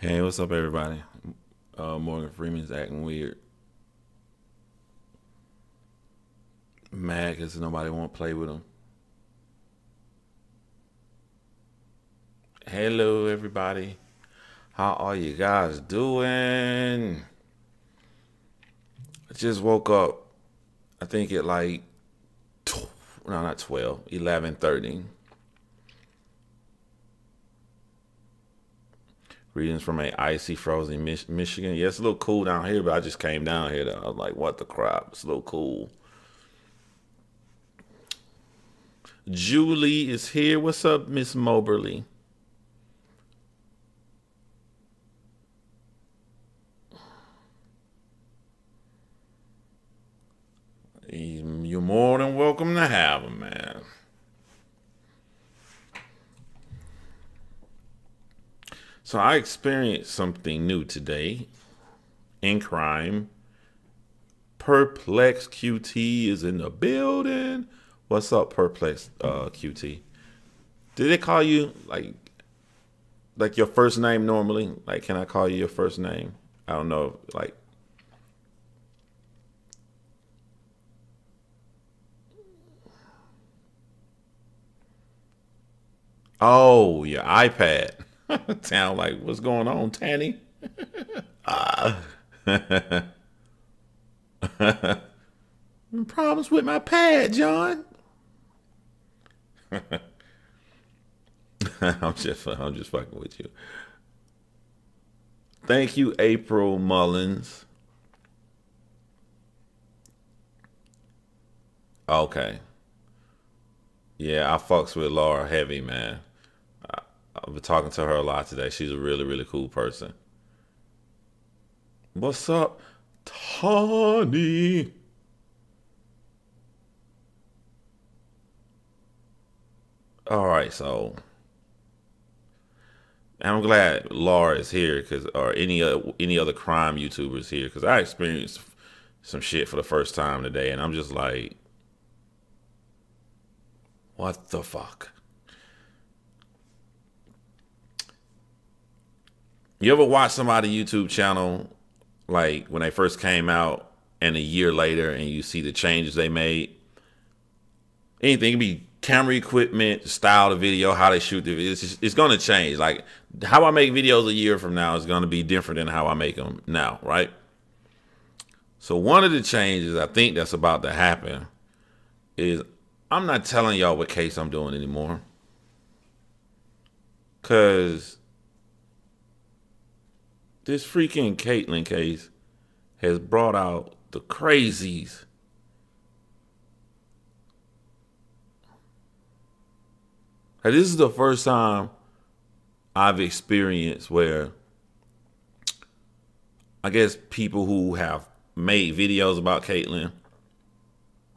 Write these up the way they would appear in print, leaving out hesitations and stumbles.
Hey, what's up, everybody? Morgan Freeman's acting weird. Mad because nobody won't play with him. Hello, everybody. How are you guys doing? I just woke up. I think at like, no, not 12, 11:30. Greetings from a icy, frozen Michigan. Yeah, it's a little cool down here, but I just came down here. I was like, what the crap? It's a little cool. Julie is here. What's up, Miss Moberly? You're more than welcome to have him, man. So I experienced something new today in crime. Perplex QT is in the building. What's up, Perplex QT? Did they call you like your first name normally? Like, can I call you your first name? I don't know. Like, oh, your iPad. Sound like, what's going on, Tanny? Problems with my pad, John. I'm just fucking with you. Thank you, April Mullins. Okay. Yeah, I fucks with Laura heavy, man. I've been talking to her a lot today. She's a really, really cool person. What's up, Tawny? All right, so I'm glad Laura is here, cause or any other crime YouTubers here, cause I experienced some shit for the first time today, and I'm just like, what the fuck? You ever watch somebody YouTube channel like when they first came out, and a year later, and you see the changes they made? Anything, it can be camera equipment, style of video, how they shoot the video. It's going to change. Like how I make videos a year from now is going to be different than how I make them now, right? So one of the changes I think that's about to happen is I'm not telling y'all what case I'm doing anymore, because this freaking Caitlyn case has brought out the crazies. Like, this is the first time I've experienced where I guess people who have made videos about Caitlyn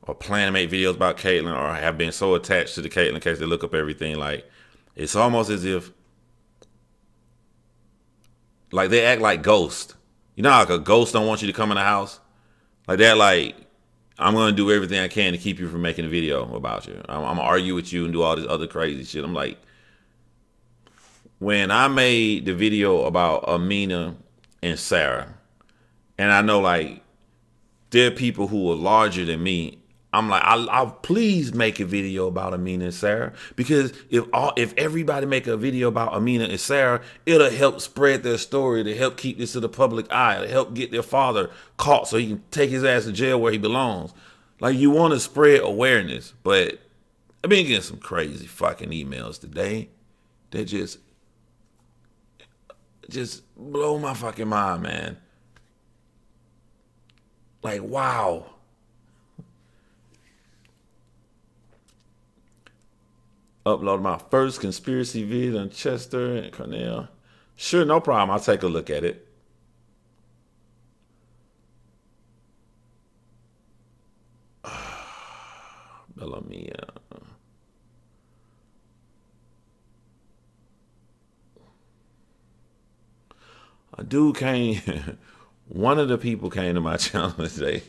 or plan to make videos about Caitlyn or have been so attached to the Caitlyn case they look up everything. Like, it's almost as if like they act like ghosts. You know how like a ghost don't want you to come in the house? Like that, like, I'm gonna do everything I can to keep you from making a video about you. I'm gonna argue with you and do all this other crazy shit. I'm like, when I made the video about Amina and Sarah, and I know like there are people who are larger than me. I'm like, I'll please make a video about Amina and Sarah, because if everybody make a video about Amina and Sarah, it'll help spread their story, to help keep this to the public eye, to help get their father caught so he can take his ass to jail where he belongs. Like, you want to spread awareness, but I've been getting some crazy fucking emails today that just blow my fucking mind, man. Like, wow. Upload my first conspiracy video on Chester and Cornell. Sure, no problem. I'll take a look at it. Bellamia. A dude came, one of the people came to my channel today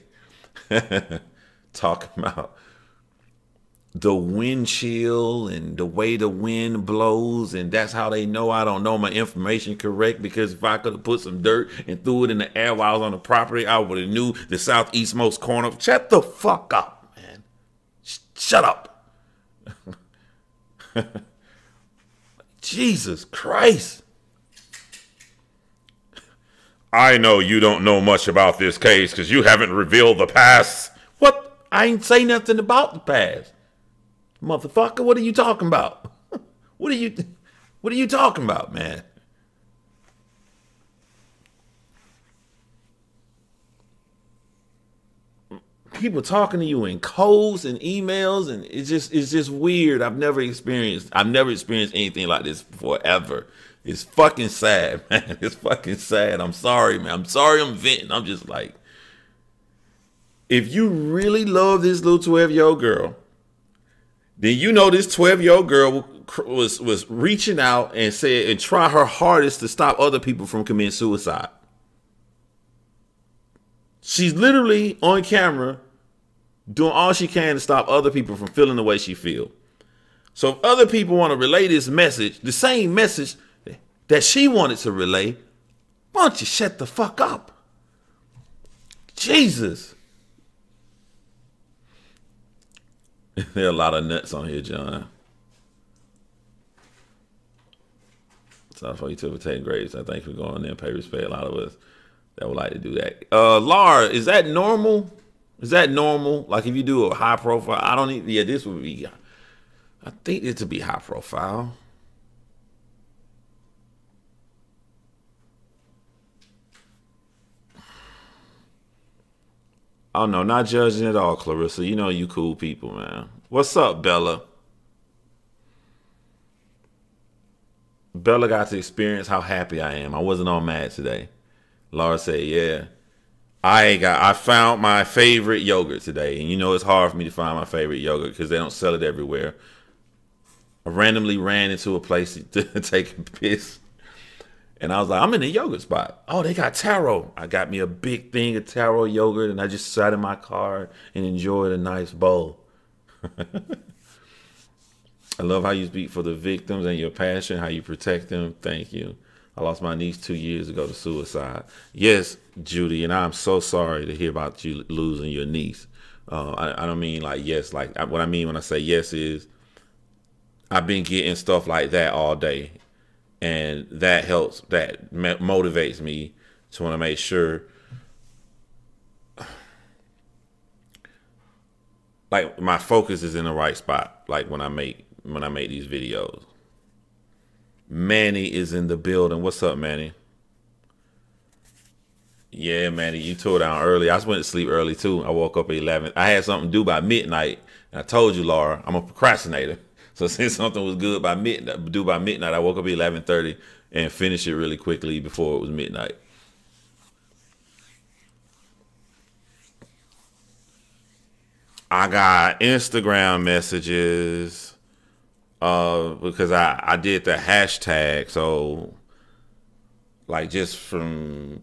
talking about the wind chill and the way the wind blows, and that's how they know I don't know my information correct, because if I could have put some dirt and threw it in the air while I was on the property, I would have knew the southeastmost corner. Shut the fuck up, man. Shut up. Jesus Christ. I know you don't know much about this case because you haven't revealed the past. What? I ain't say nothing about the past. Motherfucker, what are you talking about? What are you talking about, man? People talking to you in codes and emails, and it's just weird. I've never experienced anything like this before, ever. It's fucking sad, man. It's fucking sad. I'm sorry, man. I'm sorry I'm venting. I'm just like, if you really love this little 12-year-old girl, then you know this 12-year-old girl was reaching out and said and try her hardest to stop other people from committing suicide. She's literally on camera doing all she can to stop other people from feeling the way she feels. So if other people want to relay this message, the same message that she wanted to relay, why don't you shut the fuck up? Jesus. There are a lot of nuts on here, John. So for you to take grades, I think we're going there and pay respect. A lot of us that would like to do that. Laura, is that normal? Is that normal? Like if you do a high profile, I don't need, yeah, this would be, I think it to be high profile. Oh no, not judging at all, Clarissa. You know you cool people, man. What's up, Bella? Bella got to experience how happy I am. I wasn't all mad today. Laura said, yeah. I found my favorite yogurt today. And you know it's hard for me to find my favorite yogurt because they don't sell it everywhere. I randomly ran into a place to take a piss. And I was like, I'm in a yogurt spot. Oh, they got taro. I got me a big thing of taro yogurt, and I just sat in my car and enjoyed a nice bowl. I love how you speak for the victims and your passion, how you protect them. Thank you. I lost my niece 2 years ago to suicide. Yes, Judy, and I'm so sorry to hear about you losing your niece. I don't mean like yes. Like what I mean when I say yes is I've been getting stuff like that all day. And that helps, that motivates me to want to make sure, like my focus is in the right spot. Like when I make these videos. Manny is in the building. What's up, Manny? Yeah, Manny, you tore down early. I just went to sleep early too. I woke up at 11. I had something to do by midnight, and I told you, Laura, I'm a procrastinator. So since something was good by midnight, I woke up at 11:30 and finished it really quickly before it was midnight. I got Instagram messages because I did the hashtag. So like just from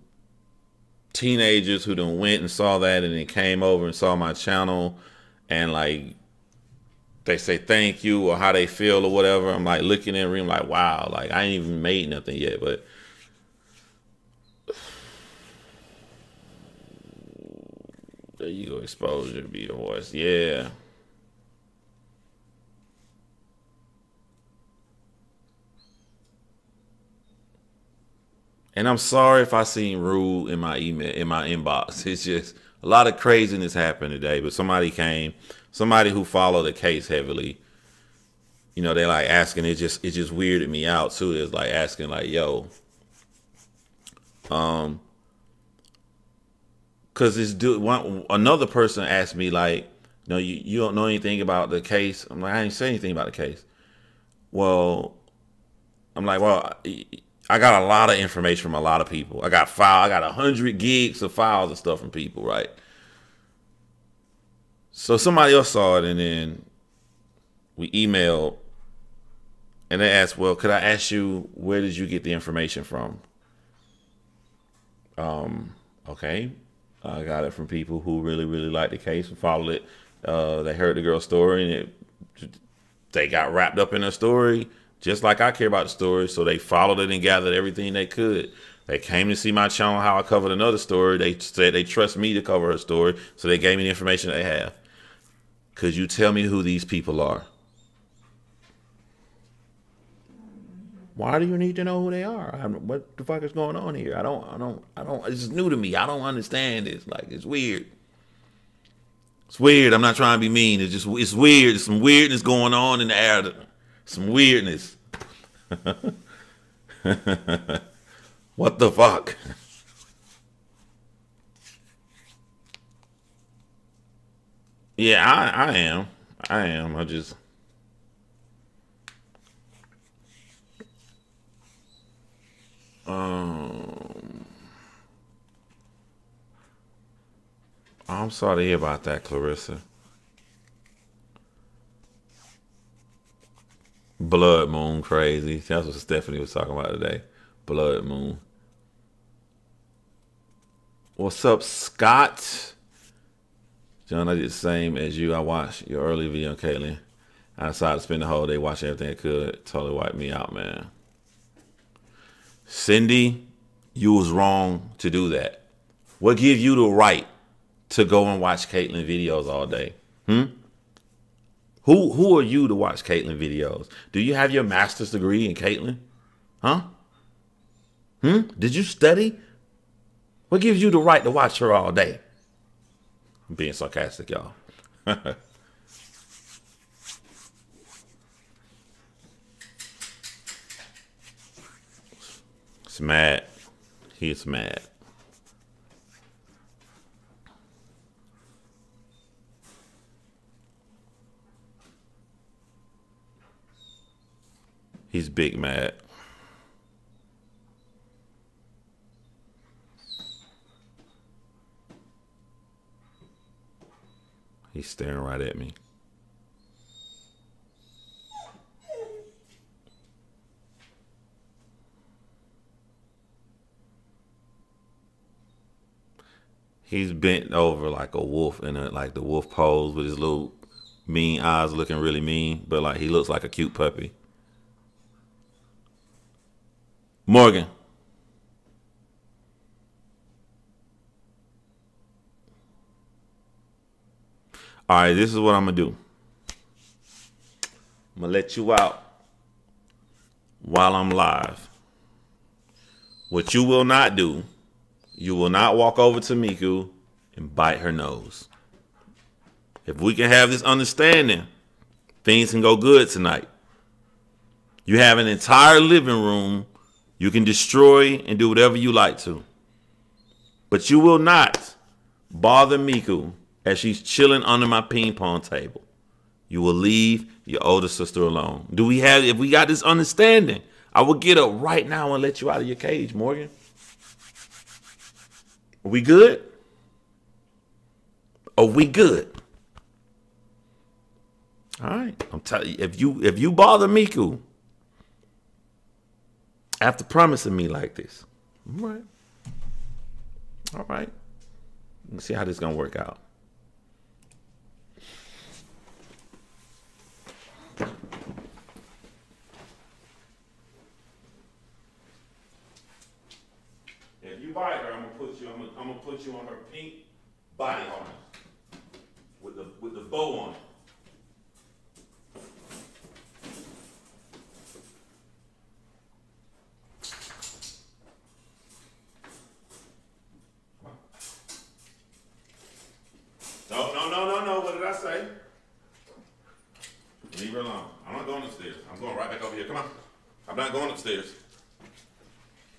teenagers who done went and saw that and then came over and saw my channel and like they say thank you or how they feel or whatever. I'm like looking in the room like, wow, like I ain't even made nothing yet, but there you go, exposure, be your voice. Yeah. And I'm sorry if I seem rude in my email, in my inbox. It's just a lot of craziness happened today, but somebody who followed the case heavily, you know, they like asking, it just weirded me out too. It's like asking like, yo, cause another person asked me like, no, you don't know anything about the case. I'm like, I didn't say anything about the case. Well, I'm like, well, I got a lot of information from a lot of people. I got 100 gigs of files and stuff from people, right? So somebody else saw it, and then we emailed, and they asked, well, could I ask you, where did you get the information from? Okay. I got it from people who really, really liked the case and followed it. They heard the girl's story, and it They got wrapped up in a story, just like I care about the story. So they followed it and gathered everything they could. They came to see my channel how I covered another story. They said they trust me to cover a story, so they gave me the information they have. Could you tell me who these people are? Why do you need to know who they are? What the fuck is going on here? I don't. It's new to me. I don't understand this. Like, it's weird. It's weird. I'm not trying to be mean. It's weird. There's some weirdness going on in the air. Some weirdness. What the fuck? Yeah, I am. I just. I'm sorry to hear about that, Clarissa. Blood moon, crazy. That's what Stephanie was talking about today. Blood moon. What's up, Scott? John, I did the same as you. I watched your early video on Caitlyn. I decided to spend the whole day watching everything I could. Totally wiped me out, man. Cindy, you was wrong to do that. What give you the right to go and watch Caitlyn videos all day? Who are you to watch Caitlyn videos? Do you have your master's degree in Caitlyn? Huh? Did you study? What gives you the right to watch her all day? I'm being sarcastic, y'all. It's mad. He's mad. He's big mad. He's staring right at me. He's bent over like a wolf in like the wolf pose with his little mean eyes looking really mean, but like he looks like a cute puppy. Morgan. All right, this is what I'm going to do. I'm going to let you out while I'm live. What you will not do, you will not walk over to Miku and bite her nose. If we can have this understanding, things can go good tonight. You have an entire living room. You can destroy and do whatever you like to. But you will not bother Miku as she's chilling under my ping pong table. You will leave your older sister alone. If we got this understanding, I will get up right now and let you out of your cage, Morgan. Are we good? Are we good? All right. I'm telling you, if you bother Miku after promising me like this, all right. All right. Let's see how this is gonna work out. If you bite her, I'm gonna put you on her pink body harness with the bow on it. No. What did I say? Leave her alone. I'm not going upstairs. I'm going right back over here. Come on. I'm not going upstairs.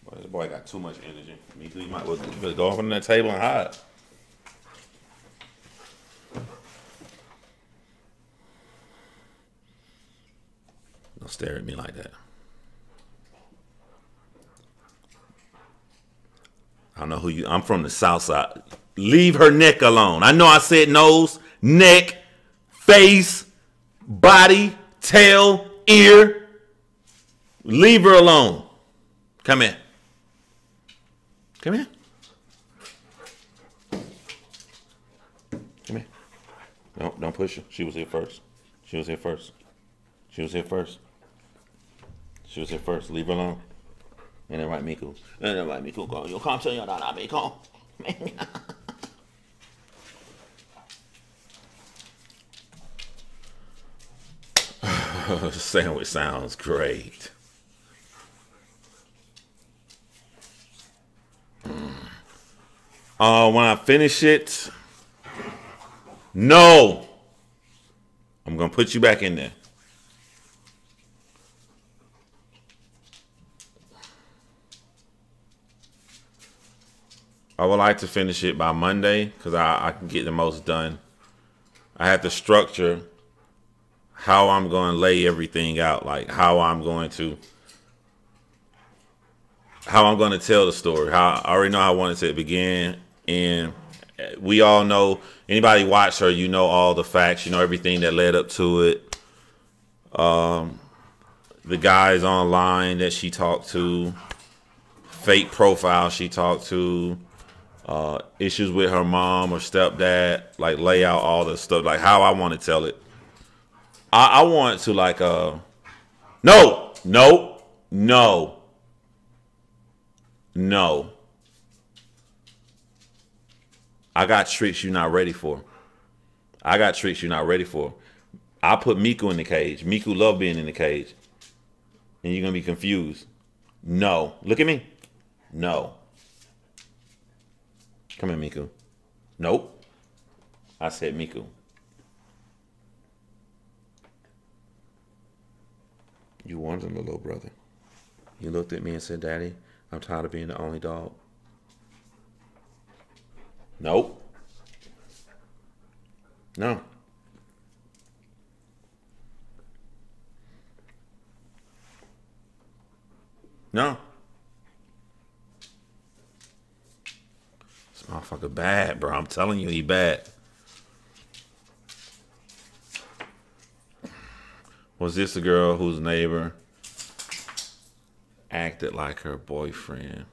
Boy, this boy got too much energy. You might well go up on that table and hide. Don't stare at me like that. I don't know who you. I'm from the south side. Leave her neck alone. I know I said nose, neck, face, body, tail, ear. Leave her alone. Come here. Come here. Come here. No, don't push her. She was here first. She was here first. She was here first. She was here first. Leave her alone. And then right, Miku. And then right, Miku. Go. You come to you, not Miku. Sandwich sounds great. When I finish it, no, I'm gonna put you back in there. I would like to finish it by Monday because I can get the most done. I have to structure how I'm going to lay everything out, like how I'm going to tell the story. How I already know how I want it to begin, and we all know, anybody watch her, you know all the facts, you know everything that led up to it. The guys online that she talked to, fake profile she talked to, issues with her mom or stepdad, like lay out all the stuff, like how I want to tell it. I want to like no. I got tricks you're not ready for. I got tricks you're not ready for. I put Miku in the cage. Miku love being in the cage. And you're gonna be confused. No. Look at me. No. Come here, Miku. Nope. I said Miku. You wanted a little brother. You looked at me and said, Daddy, I'm tired of being the only dog. Nope. No. No. This motherfucker bad, bro. I'm telling you, he bad. Was this a girl whose neighbor acted like her boyfriend?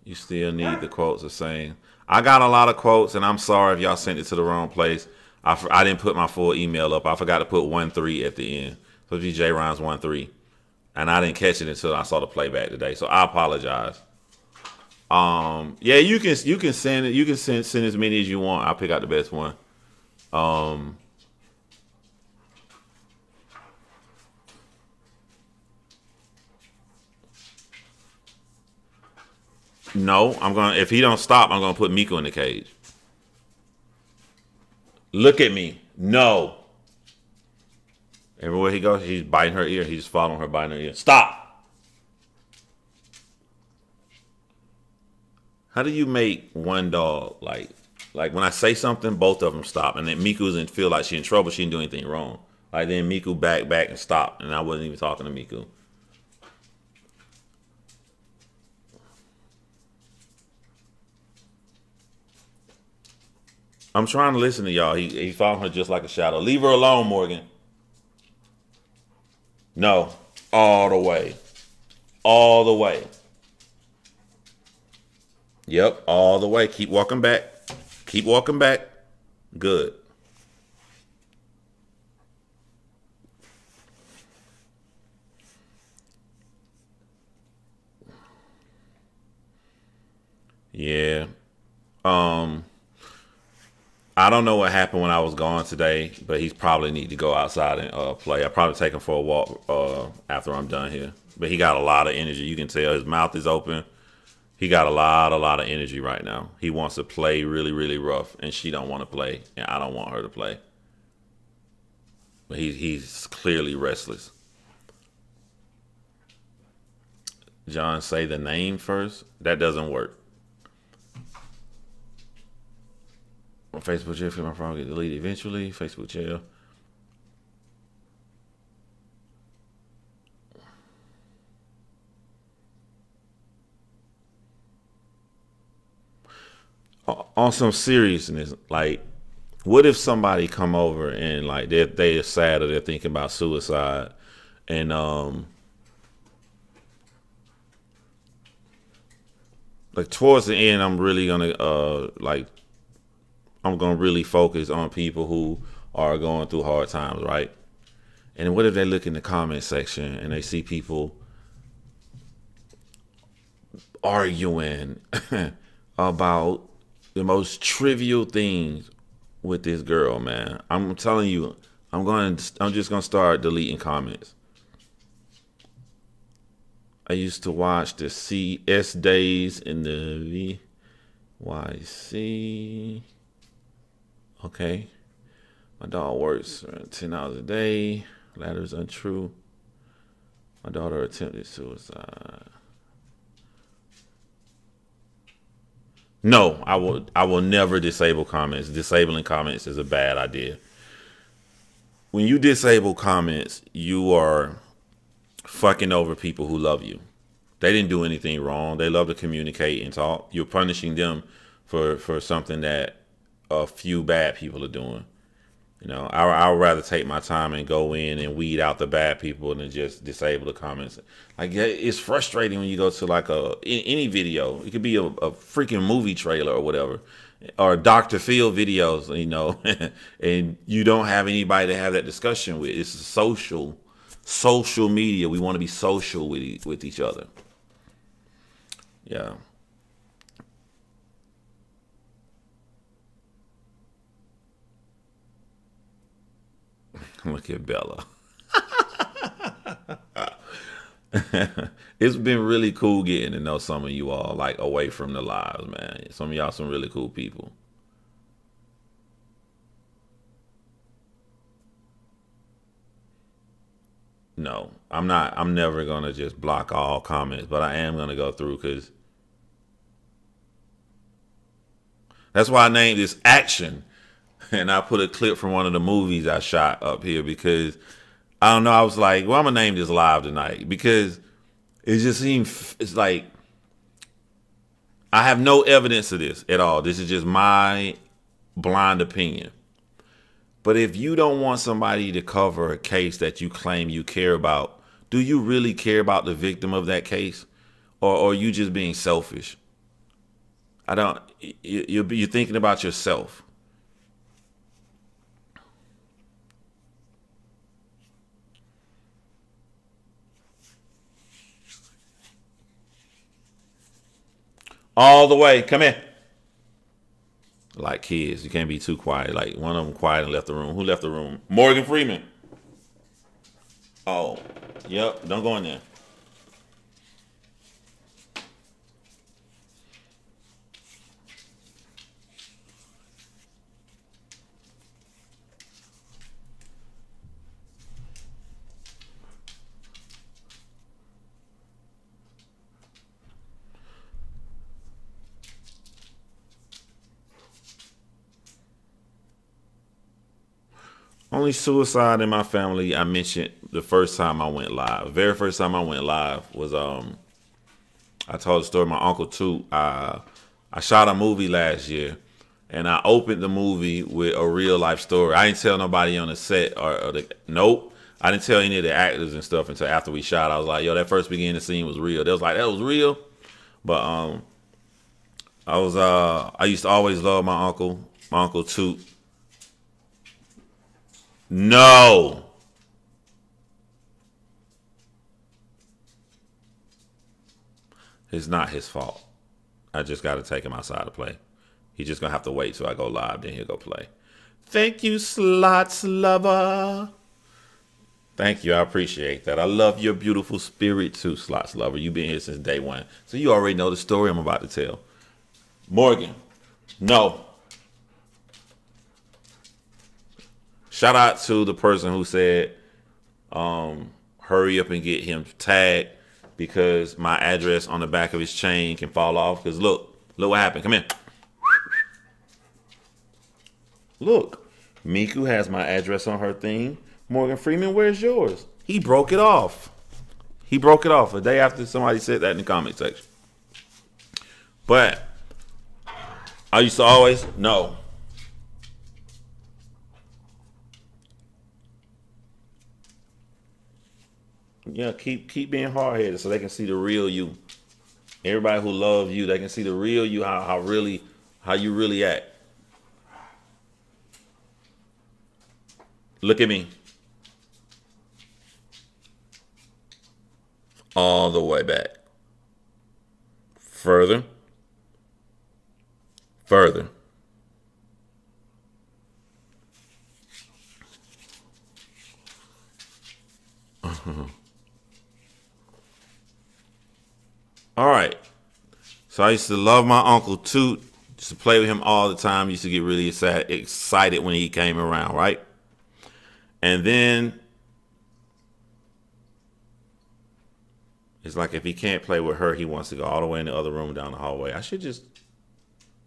You still need the quotes the same. I got a lot of quotes, and I'm sorry if y'all sent it to the wrong place. I didn't put my full email up. I forgot to put 1-3 at the end. So it'd be J Rhymes 1-3. And I didn't catch it until I saw the playback today. So I apologize. Yeah, you can send it. You can send as many as you want. I'll pick out the best one. No, if he don't stop, I'm gonna put Miku in the cage. Look at me. No. Everywhere he goes, he's biting her ear. He's following her, biting her ear. Stop. How do you make one dog like when I say something, both of them stop, and then Miku doesn't feel like she's in trouble. She didn't do anything wrong. Like then Miku back and stopped, and I wasn't even talking to Miku. I'm trying to listen to y'all. He following her just like a shadow. Leave her alone, Morgan. No. All the way. All the way. Yep, all the way. Keep walking back. Keep walking back. Good. Yeah. I don't know what happened when I was gone today, but he's probably need to go outside and play. I'll probably take him for a walk after I'm done here. But he got a lot of energy. You can tell his mouth is open. He got a lot of energy right now. He wants to play really, really rough, and she don't want to play, and I don't want her to play. But he's clearly restless. John, say the name first. That doesn't work. Facebook jail, feel my phone get deleted eventually. Facebook jail. On some seriousness, like, what if somebody come over and like they're sad or they're thinking about suicide, and like towards the end, I'm really gonna I'm gonna really focus on people who are going through hard times, right? And what if they look in the comment section and they see people arguing about the most trivial things with this girl, man? I'm telling you, I'm just gonna start deleting comments. I used to watch the CS days in the VYC. Okay. My dog works 10 hours a day. Latter is untrue. My daughter attempted suicide. No, I will never disable comments. Disabling comments is a bad idea. When you disable comments, you are fucking over people who love you. They didn't do anything wrong. They love to communicate and talk. You're punishing them for something that a few bad people are doing. You know, I would rather take my time and go in and weed out the bad people than just disable the comments. Like, it's frustrating when you go to like any video. It could be a freaking movie trailer or whatever, or Dr. Phil videos, you know, and you don't have anybody to have that discussion with. It's social media. We want to be social with each other. Yeah. Look at Bella. It's been really cool getting to know some of you all, like, away from the lives, man. Some of y'all some really cool people. No, I'm not. I'm never going to just block all comments, but I am going to go through because that's why I named this Action. And I put a clip from one of the movies I shot up here because I don't know. I was like, well, I'm going to name this live tonight because it just seems, it's like, I have no evidence of this at all. This is just my blind opinion. But if you don't want somebody to cover a case that you claim you care about, do you really care about the victim of that case? Or are you just being selfish? I don't, you're thinking about yourself. All the way. Come in. Like kids, you can't be too quiet. Like one of them quiet and left the room. Who left the room? Morgan Freeman. Oh, yep. Don't go in there. Only suicide in my family I mentioned the first time I went live. The very first time I went live was I told the story of my uncle too. I shot a movie last year and I opened the movie with a real life story. I didn't tell nobody on the set nope. I didn't tell any of the actors and stuff until after we shot. I was like, yo, that first beginning scene was real. They was like, that was real. But I used to always love my uncle Toot. No. It's not his fault. I just got to take him outside to play. He's just going to have to wait till I go live, then he'll go play. Thank you, Slots Lover. Thank you. I appreciate that. I love your beautiful spirit too, Slots Lover. You've been here since day one. So you already know the story I'm about to tell. Morgan. No. Shout out to the person who said, hurry up and get him tagged because my address on the back of his chain can fall off. Because look what happened. Come in. Look, Miku has my address on her thing. Morgan Freeman, where's yours? He broke it off. He broke it off a day after somebody said that in the comment section. But I used to always know. Yeah, keep being hard-headed so they can see the real you. Everybody who loves you, they can see the real you, how you really act. Look at me. all the way back. Further. Further. All right. So I used to love my Uncle Toot. Used to play with him all the time. Used to get really excited when he came around, right? And then it's like if he can't play with her, he wants to go all the way in the other room down the hallway. I should just...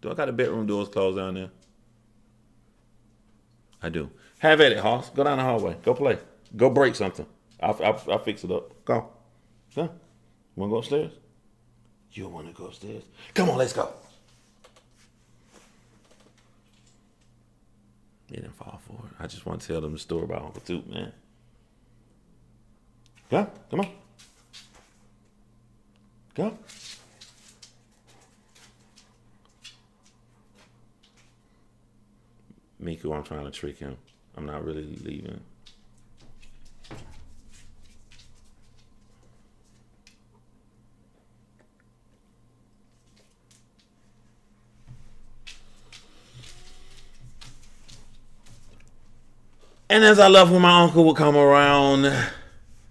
Do I got the bedroom doors closed down there? I do. Have at it, Hoss. Go down the hallway. Go play. Go break something. I'll fix it up. Go. Go. Want to go upstairs? You want to go upstairs? Come on, let's go. He didn't fall for it. I just want to tell them the story about Uncle Toot, man. Go. Come on. Go. Miku, I'm trying to trick him. I'm not really leaving. And as I love when my uncle would come around,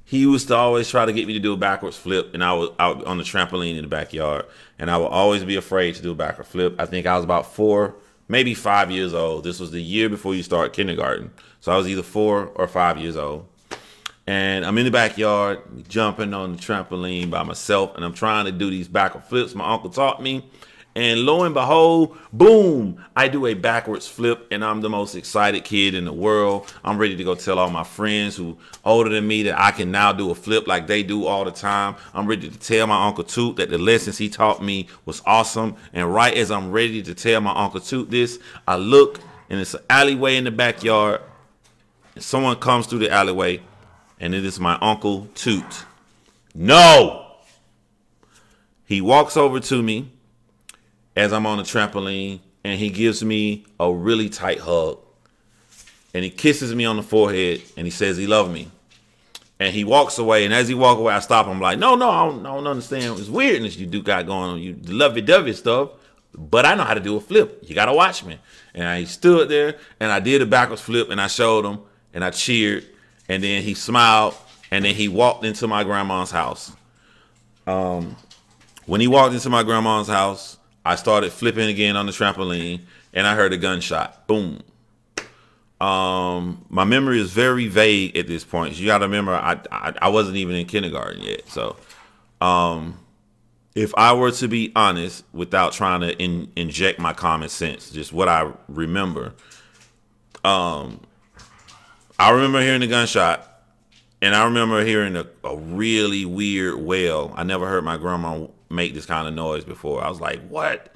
he used to always try to get me to do a backwards flip, and I was out on the trampoline in the backyard, and I would always be afraid to do a backward flip. I think I was about 4, maybe 5 years old. This was the year before you start kindergarten. So I was either 4 or 5 years old. And I'm in the backyard, jumping on the trampoline by myself, and I'm trying to do these backward flips my uncle taught me. And lo and behold, boom, I do a backwards flip, and I'm the most excited kid in the world. I'm ready to go tell all my friends who older than me that I can now do a flip like they do all the time. I'm ready to tell my Uncle Toot that the lessons he taught me was awesome. And right as I'm ready to tell my Uncle Toot this, I look, and it's an alleyway in the backyard. And someone comes through the alleyway, and it is my Uncle Toot. No! He walks over to me as I'm on the trampoline, and he gives me a really tight hug, and he kisses me on the forehead, and he says he loves me, and he walks away. And as he walks away, I stop him. I'm like, no, I don't understand. It's weirdness you do got going on. You lovey-dovey stuff, but I know how to do a flip. You gotta watch me. And I stood there, and I did a backwards flip, and I showed him, and I cheered, and then he smiled, and then he walked into my grandma's house. When he walked into my grandma's house, I started flipping again on the trampoline, and I heard a gunshot. Boom. My memory is very vague at this point. You got to remember, I wasn't even in kindergarten yet. So, if I were to be honest, without trying to inject my common sense, just what I remember, I remember hearing the gunshot, and I remember hearing a really weird wail. I never heard my grandma make this kind of noise before. I was like, what?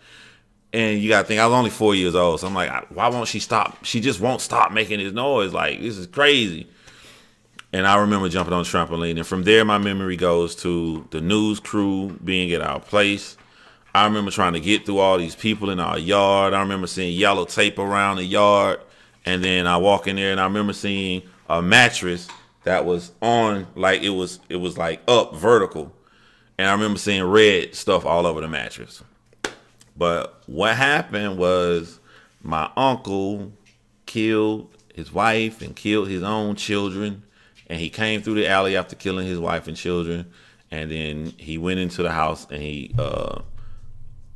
And you gotta think, I was only 4 years old, so I'm like, why won't she stop? She just won't stop making this noise. Like, this is crazy. And I remember jumping on the trampoline, and from there my memory goes to the news crew being at our place. I remember trying to get through all these people in our yard. I remember seeing yellow tape around the yard, and then I walk in there, and I remember seeing a mattress that was on, like it was like up vertical. And I remember seeing red stuff all over the mattress. But what happened was my uncle killed his wife and killed his own children. And he came through the alley after killing his wife and children. And then he went into the house, and he,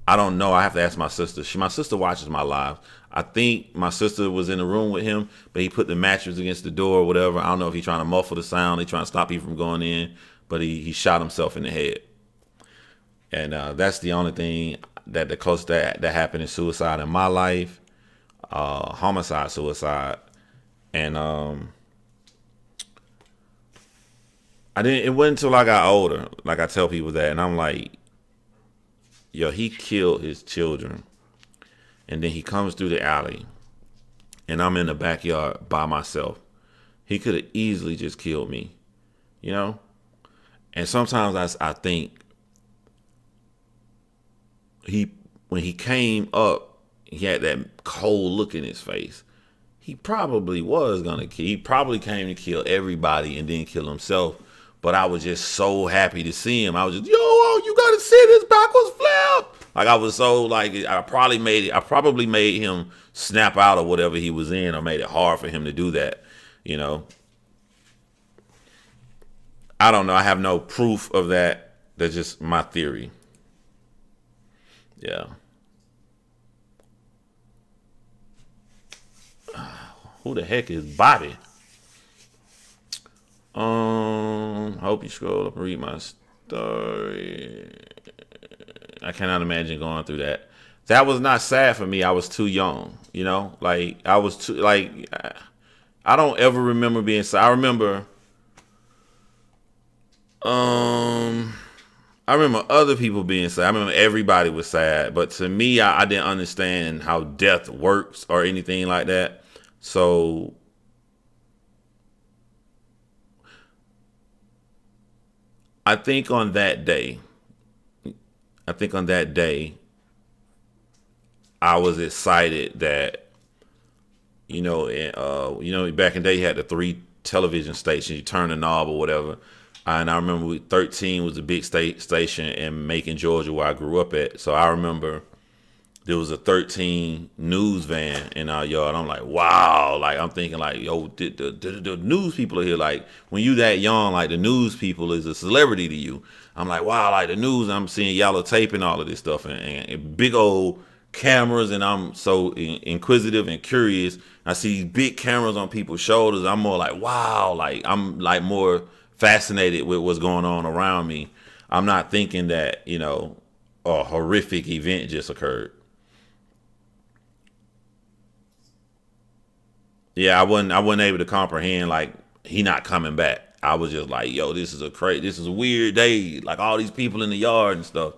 I don't know. I have to ask my sister. My sister watches my live. I think my sister was in the room with him, but he put the mattress against the door or whatever. I don't know if he's trying to muffle the sound. He's trying to stop people from going in. But he shot himself in the head. And that's the only thing that the closest that happened is suicide in my life, homicide, suicide. And it wasn't until I got older, like I tell people that, and I'm like, yo, he killed his children, and then he comes through the alley, and I'm in the backyard by myself. He could have easily just killed me, you know? And sometimes I think, when he came up, he had that cold look in his face. He probably was gonna kill. He probably came to kill everybody and then kill himself. but I was just so happy to see him. I was just, yo, oh, you gotta see this backwards flip. Like I was so like I probably made him snap out of whatever he was in, or made it hard for him to do that. You know, I don't know. I have no proof of that. That's just my theory. Yeah. Who the heck is Bobby? I hope you scroll up and read my story. I cannot imagine going through that. That was not sad for me. I was too young, you know? Like, I was too, like, I don't ever remember being sad. I remember other people being sad. I remember everybody was sad. But to me, I didn't understand how death works or anything like that. So I think on that day, I was excited that, back in the day you had the 3 television stations. You turn the knob or whatever. And I remember 13 was a big station in Macon, Georgia, where I grew up at. So I remember there was a 13 news van in our yard. I'm like, wow. Like, I'm thinking like, yo, the news people are here. Like, when you that young, like the news people is a celebrity to you. I'm like, wow, like the news, I'm seeing yellow tape and all of this stuff and big old cameras. And I'm so inquisitive and curious. I see big cameras on people's shoulders. I'm more like, wow. Like, I'm like more fascinated with what's going on around me. I'm not thinking that, a horrific event just occurred. Yeah, I wasn't able to comprehend like he not coming back. I was just like, yo, this is a weird day. Like all these people in the yard and stuff.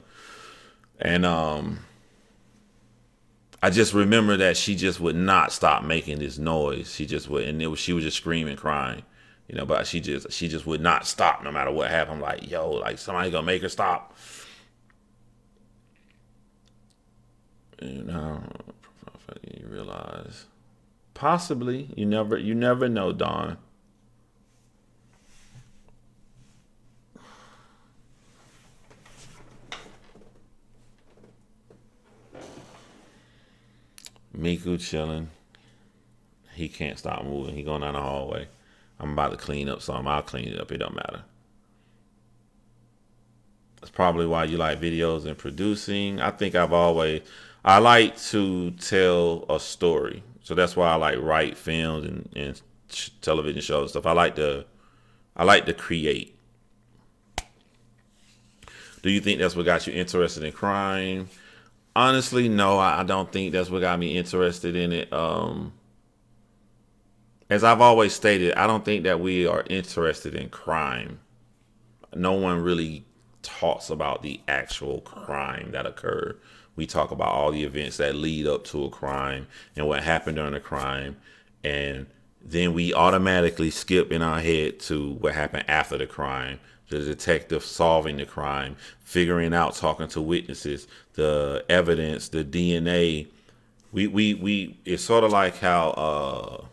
And I just remember that she just would not stop making this noise. She just would, and she was just screaming, crying, but she just would not stop no matter what happened. I'm like, yo, like somebody gonna make her stop. You realize. Possibly. You never know, Dawn. Miku chilling. He can't stop moving. He going down the hallway. I'm about to clean up something. I'll clean it up. It don't matter. That's probably why you like videos and producing. I think I like to tell a story. So that's why I like write films and television shows and stuff. I like to create. Do you think that's what got you interested in crime? Honestly, no, I don't think that's what got me interested in it. As I've always stated, I don't think that we are interested in crime. No one really talks about the actual crime that occurred. We talk about all the events that lead up to a crime and what happened during a crime. And then we automatically skip in our head to what happened after the crime. The detective solving the crime, figuring out, talking to witnesses, the evidence, the DNA. It's sort of like how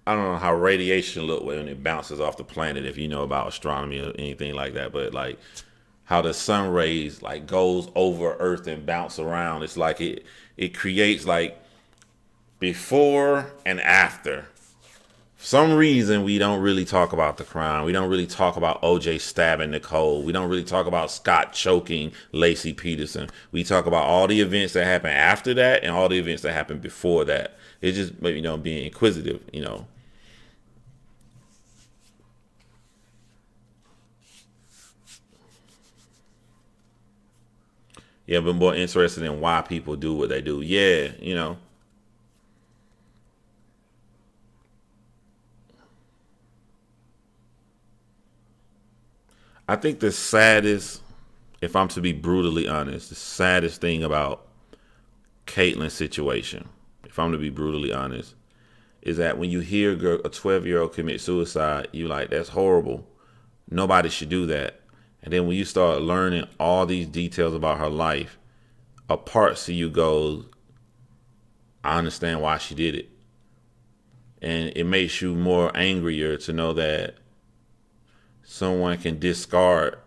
I don't know how radiation look when it bounces off the planet, if you know about astronomy or anything like that, but like how the sun rays like goes over Earth and bounce around. It's like it creates like before and after. For some reason, we don't really talk about the crime. We don't really talk about OJ stabbing Nicole. We don't really talk about Scott choking Lacey Peterson. We talk about all the events that happened after that and all the events that happened before that. It's just, being inquisitive, Yeah, but more interested in why people do what they do. Yeah. I think the saddest, if I'm to be brutally honest, the saddest thing about Caitlin's situation, if I'm to be brutally honest, is that when you hear a 12-year-old commit suicide, you like, that's horrible. Nobody should do that. And then when you start learning all these details about her life, a parts of you goes, I understand why she did it. And it makes you more angrier to know that someone can discard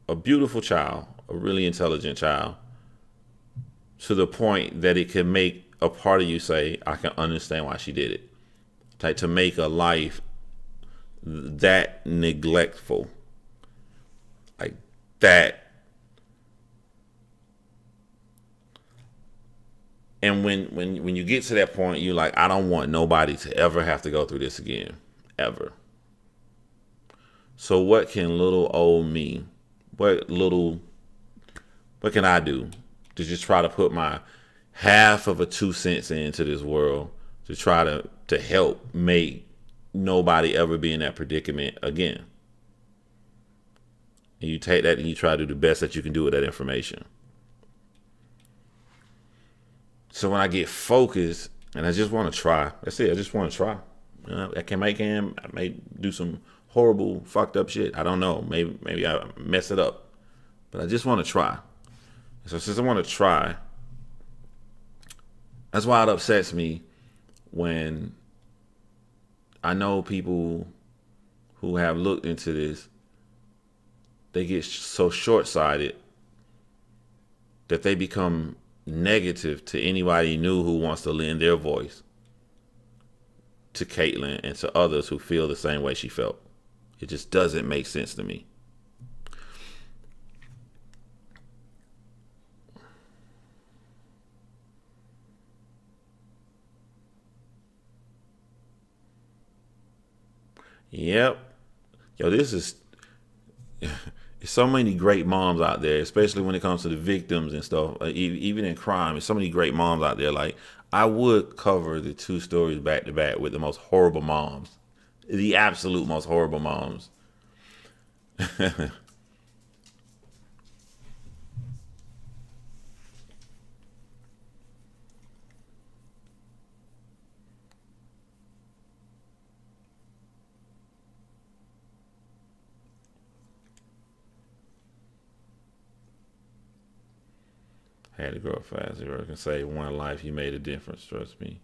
a beautiful child, a really intelligent child, to the point that it can make a part of you say, I can understand why she did it. Like, to make a life that neglectful, like that. And when you get to that point, you're like, I don't want nobody to ever have to go through this again, ever. So what can little old me, what can I do to just try to put my half of a 2 cents into this world to try to help make nobody ever be in that predicament again? And you take that and you try to do the best that you can do with that information. So when I get focused and I just want to try, that's it. I just want to try. I may do some horrible, fucked up shit. I don't know. Maybe I mess it up, but I just want to try. So since I want to try, that's why it upsets me when I know people who have looked into this, they get so short-sighted that they become negative to anybody new who wants to lend their voice to Caitlyn and to others who feel the same way she felt. It just doesn't make sense to me. Yep. Yo, this is there's so many great moms out there, especially when it comes to the victims and stuff. Even in crime, there's so many great moms out there. Like, I would cover the 2 stories back to back with the most horrible moms, the absolute most horrible moms. Had to grow up fast. You can say one life, you made a difference. Trust me.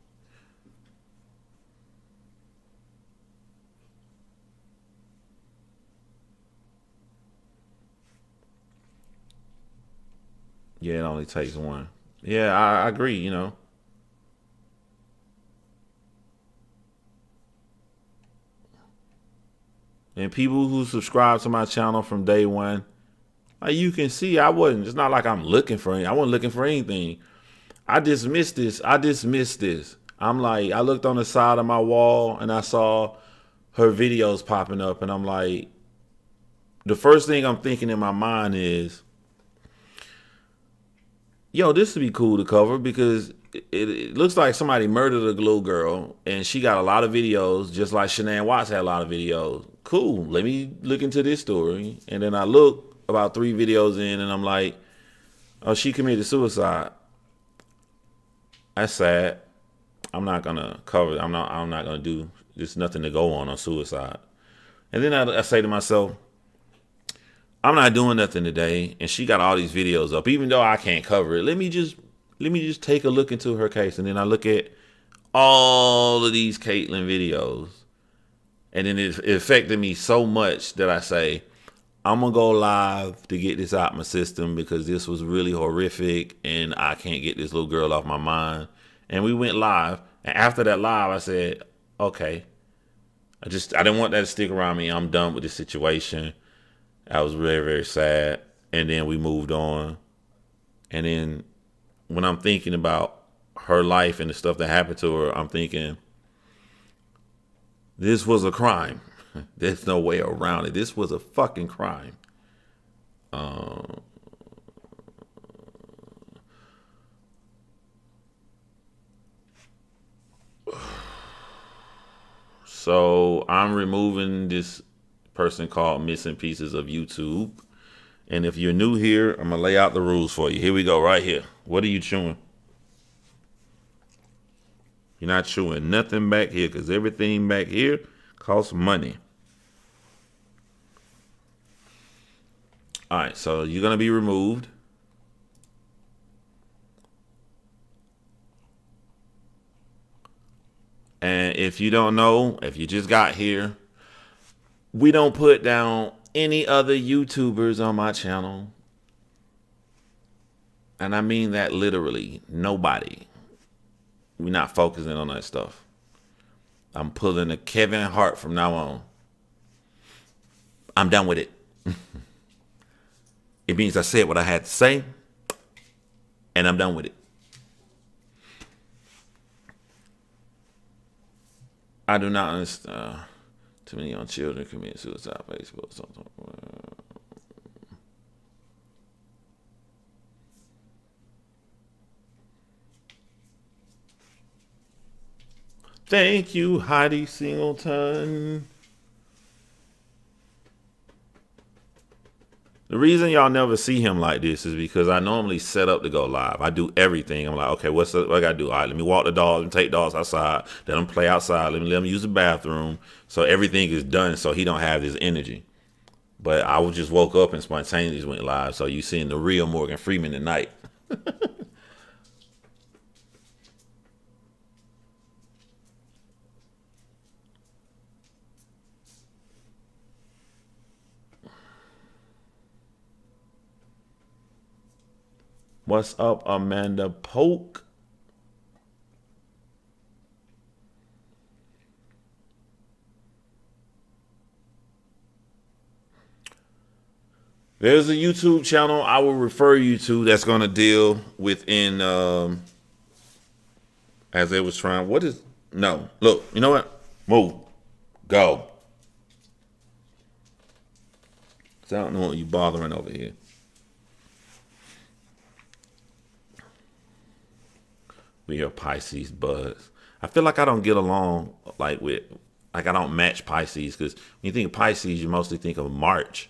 Yeah, it only takes one. Yeah, I agree, you know. And people who subscribe to my channel from day one, like you can see, it's not like I wasn't looking for anything. I dismissed this. I'm like, I looked on the side of my wall and I saw her videos popping up, and I'm like, the first thing I'm thinking in my mind is, yo, this would be cool to cover because it looks like somebody murdered a little girl and she got a lot of videos, just like Shanann Watts had a lot of videos. Cool, let me look into this story. And then I look about 3 videos in and I'm like, oh, she committed suicide. That's sad. I'm not gonna cover it. I'm not gonna do, there's nothing to go on suicide. And then I say to myself, I'm not doing nothing today, and she got all these videos up. Even though I can't cover it, let me just take a look into her case. And then I look at all of these Caitlyn videos, and then it affected me so much that I say, I'm gonna go live to get this out my system because this was really horrific, and I can't get this little girl off my mind. And we went live, and after that live, I said, okay, I didn't want that to stick around me. I'm done with this situation. I was very, very sad. And then we moved on. And then when I'm thinking about her life and the stuff that happened to her, I'm thinking, this was a crime. There's no way around it. This was a fucking crime. So I'm removing this person called Missing Pieces of YouTube. And if you're new here, I'm going to lay out the rules for you. Here we go, right here. What are you chewing? You're not chewing nothing back here because everything back here costs money. All right, so you're going to be removed. And if you don't know, if you just got here, we don't put down any other YouTubers on my channel. And I mean that literally. Nobody. We're not focusing on that stuff. I'm pulling a Kevin Hart from now on. I'm done with it. It means I said what I had to say, and I'm done with it. I do not understand. Too many young children commit suicide. Facebook. Something. Thank you, Heidi Singleton. The reason y'all never see him like this is because I normally set up to go live. I do everything. I'm like, okay, what I got to do? All right, let me walk the dog and take dogs outside. Let them play outside. Let them use the bathroom. So everything is done so he don't have this energy. But I just woke up and spontaneously went live. So you seeing the real Morgan Freeman tonight. What's up, Amanda Polk? There's a YouTube channel I will refer you to that's going to deal within, as they was trying, what is, no, look, you know what? Move, go. I don't know what you bothering over here. We are Pisces buds. I feel like I don't get along like I don't match Pisces, because when you think of Pisces, you mostly think of March,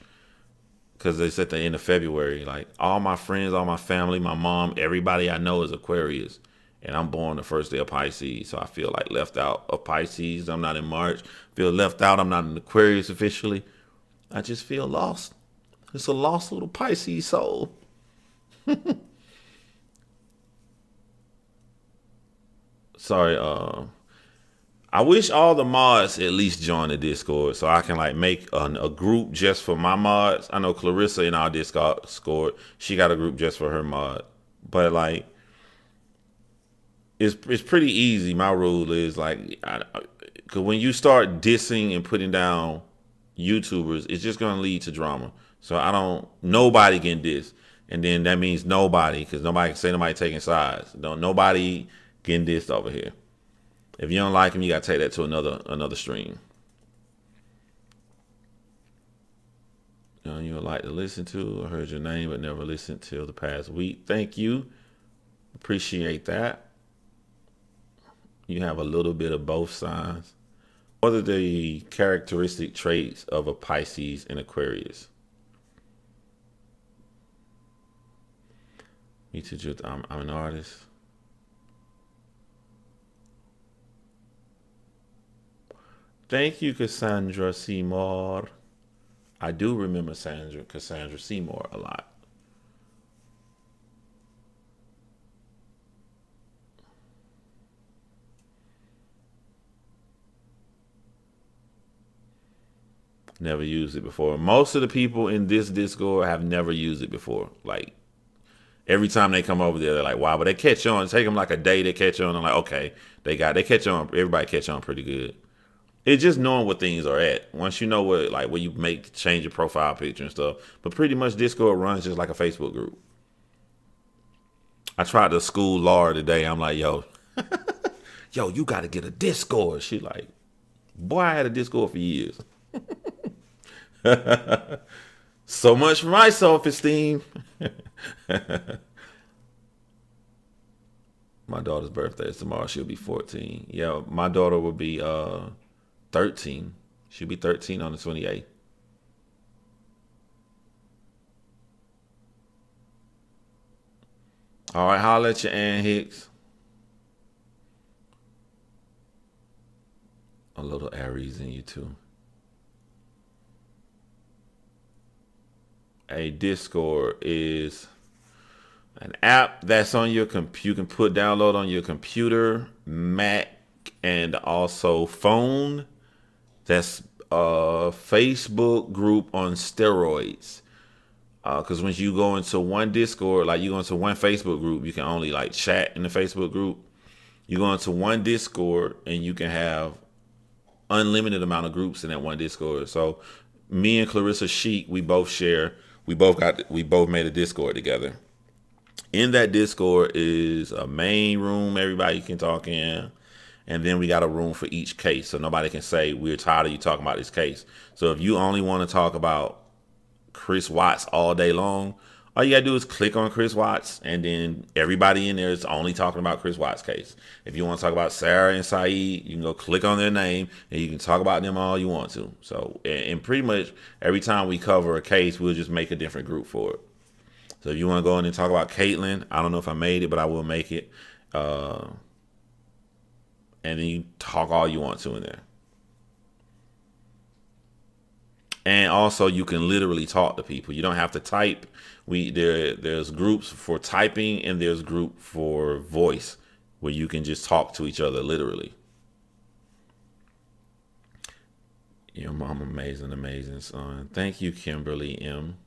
because it's at the end of February. Like all my friends, all my family, my mom, everybody I know is Aquarius, and I'm born the first day of Pisces, so I feel like left out of Pisces. I'm not in March. Feel left out. I'm not in Aquarius officially. I just feel lost. It's a lost little Pisces soul. Sorry, I wish all the mods at least join the Discord so I can like make a group just for my mods. I know Clarissa in our Discord, she got a group just for her mod. But like, it's pretty easy. My rule is like, because when you start dissing and putting down YouTubers, it's just gonna lead to drama. So nobody can diss, and then that means nobody, because nobody can say nobody taking sides. Nobody getting dissed over here. If you don't like him, you gotta take that to another stream. You would like to listen to. I heard your name, but never listened till the past week. Thank you. Appreciate that. You have a little bit of both signs. What are the characteristic traits of a Pisces and Aquarius? Me too. I'm an artist. Thank you, Cassandra Seymour. I do remember Cassandra Seymour a lot. Never used it before. Most of the people in this Discord have never used it before. Like, every time they come over there, they're like, wow, but they catch on. It take them like a day to catch on. I'm like, okay, they catch on. Everybody catch on pretty good. It's just knowing what things are at. Once you know what, like, where you change your profile picture and stuff. But pretty much Discord runs just like a Facebook group. I tried to school Laura today. I'm like, yo, you got to get a Discord. She like, boy, I had a Discord for years. So much for my self-esteem. My daughter's birthday is tomorrow. She'll be 14. Yeah, my daughter will be 13. She'll be 13 on the 28th. All right, holla at your Ann Hicks. A little Aries in you too. A Discord is an app that's on your computer. You can download on your computer, Mac, and also phone. That's a Facebook group on steroids. Because when you go into one Discord, like you go into one Facebook group, you can only like chat in the Facebook group. You go into one Discord and you can have unlimited amount of groups in that one Discord. So me and Clarissa Sheik, we both made a Discord together. In that Discord is a main room everybody can talk in. And then we got a room for each case. So nobody can say, we're tired of you talking about this case. So if you only want to talk about Chris Watts all day long, all you gotta do is click on Chris Watts, and then everybody in there is only talking about Chris Watts' case. If you want to talk about Sarah and Saeed, you can go click on their name and you can talk about them all you want to. So, and pretty much every time we cover a case, we'll just make a different group for it. So if you want to go in and talk about Caitlyn, I don't know if I made it, but I will make it. And then you talk all you want to in there. And also, you can literally talk to people. You don't have to type. There's groups for typing and there's group for voice where you can just talk to each other literally. Your mom amazing, amazing son. Thank you, Kimberly M.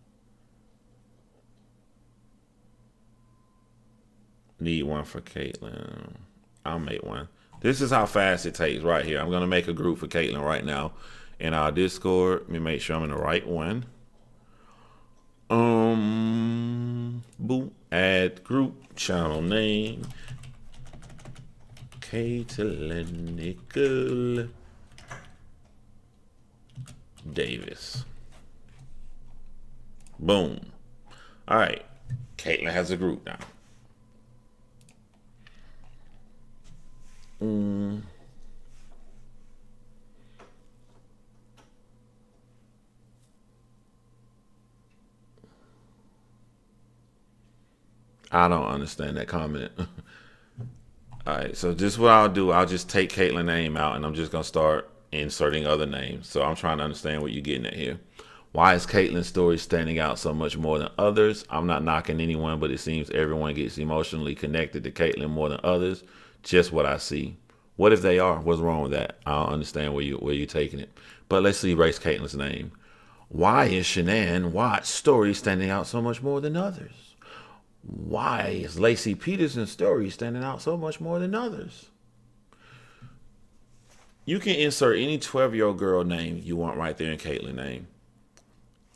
Need one for Caitlyn. I'll make one. This is how fast it takes right here. I'm gonna make a group for Caitlyn right now in our Discord. Let me make sure I'm in the right one. Boom. Add group, channel name, Caitlyn Nicole Davis. Boom. All right. Caitlyn has a group now. I don't understand that comment. All right, so just what I'll do, I'll just take Caitlyn's name out and I'm just going to start inserting other names. So I'm trying to understand what you're getting at here. Why is Caitlyn's story standing out so much more than others? I'm not knocking anyone, but it seems everyone gets emotionally connected to Caitlyn more than others. Just what I see. What if they are? What's wrong with that? I don't understand where you're taking it. But let's erase Caitlyn's name. Why is Shanann Watts' story standing out so much more than others? Why is Lacey Peterson's story standing out so much more than others? You can insert any 12-year-old girl name you want right there in Caitlyn's name.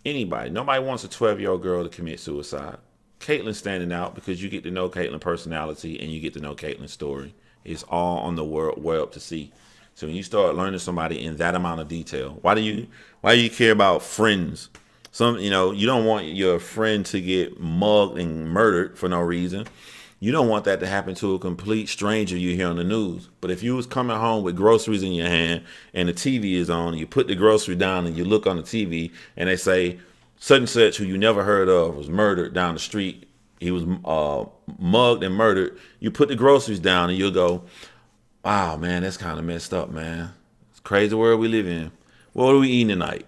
Anybody. Nobody wants a 12-year-old girl to commit suicide. Caitlyn's standing out because you get to know Caitlyn's personality and you get to know Caitlyn's story. It's all on the web to see. So when you start learning somebody in that amount of detail, why do you care about friends? You don't want your friend to get mugged and murdered for no reason. You don't want that to happen to a complete stranger you hear on the news. But if you was coming home with groceries in your hand and the TV is on, and you put the grocery down and you look on the TV and they say such and such who you never heard of was murdered down the street. He was mugged and murdered. You put the groceries down and you'll go, wow, man, that's kind of messed up, man. It's a crazy world we live in. What are we eating tonight?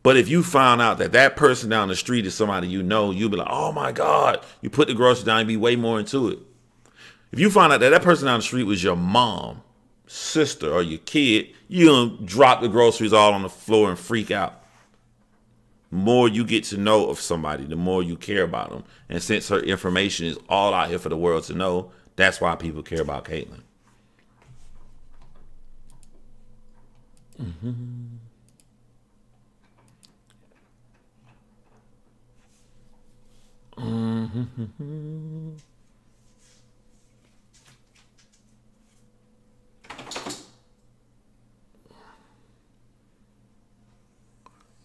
But if you found out that that person down the street is somebody you know, you'll be like, oh my God. You put the groceries down and be way more into it. If you find out that that person down the street was your mom, sister, or your kid, you'll drop the groceries all on the floor and freak out. The more you get to know of somebody, the more you care about them. And since her information is all out here for the world to know, that's why people care about Caitlyn.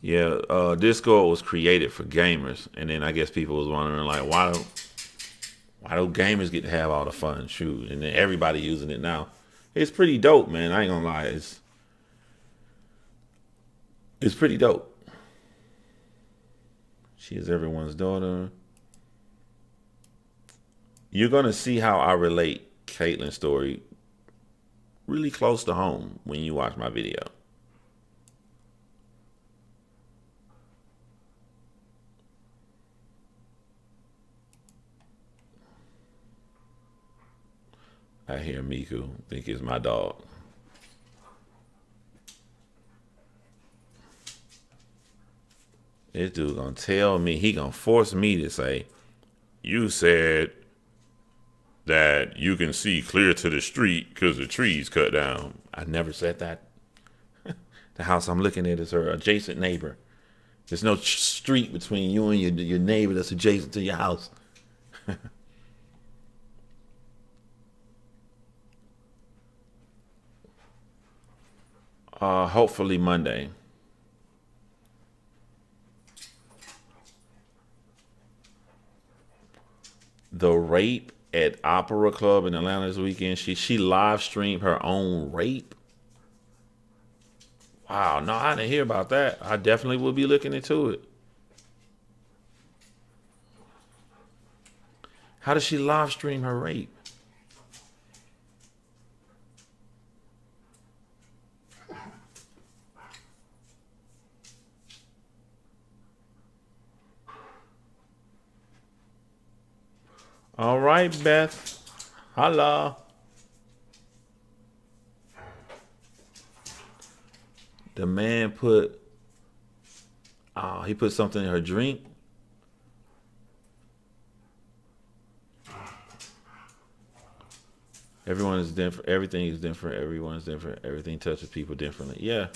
Yeah, Discord was created for gamers, and then I guess people was wondering like, why do gamers get to have all the fun? Shoot, and then everybody using it now. It's pretty dope, man. I ain't gonna lie, it's pretty dope. She is everyone's daughter. You're gonna see how I relate Caitlyn's story really close to home when you watch my video. I hear Miku think it's my dog. This dude gonna tell me, he gonna force me to say, you said that you can see clear to the street because the trees cut down. I never said that. The house I'm looking at is her adjacent neighbor. There's no street between you and your neighbor that's adjacent to your house. Hopefully Monday. The rape at Opera Club in Atlanta this weekend. She live streamed her own rape. Wow, no, I didn't hear about that. I definitely will be looking into it. How does she live stream her rape? All right, Beth. Holla. The man put, he put something in her drink. Everyone is different. Everything is different. Everyone is different. Everything touches people differently. Yeah.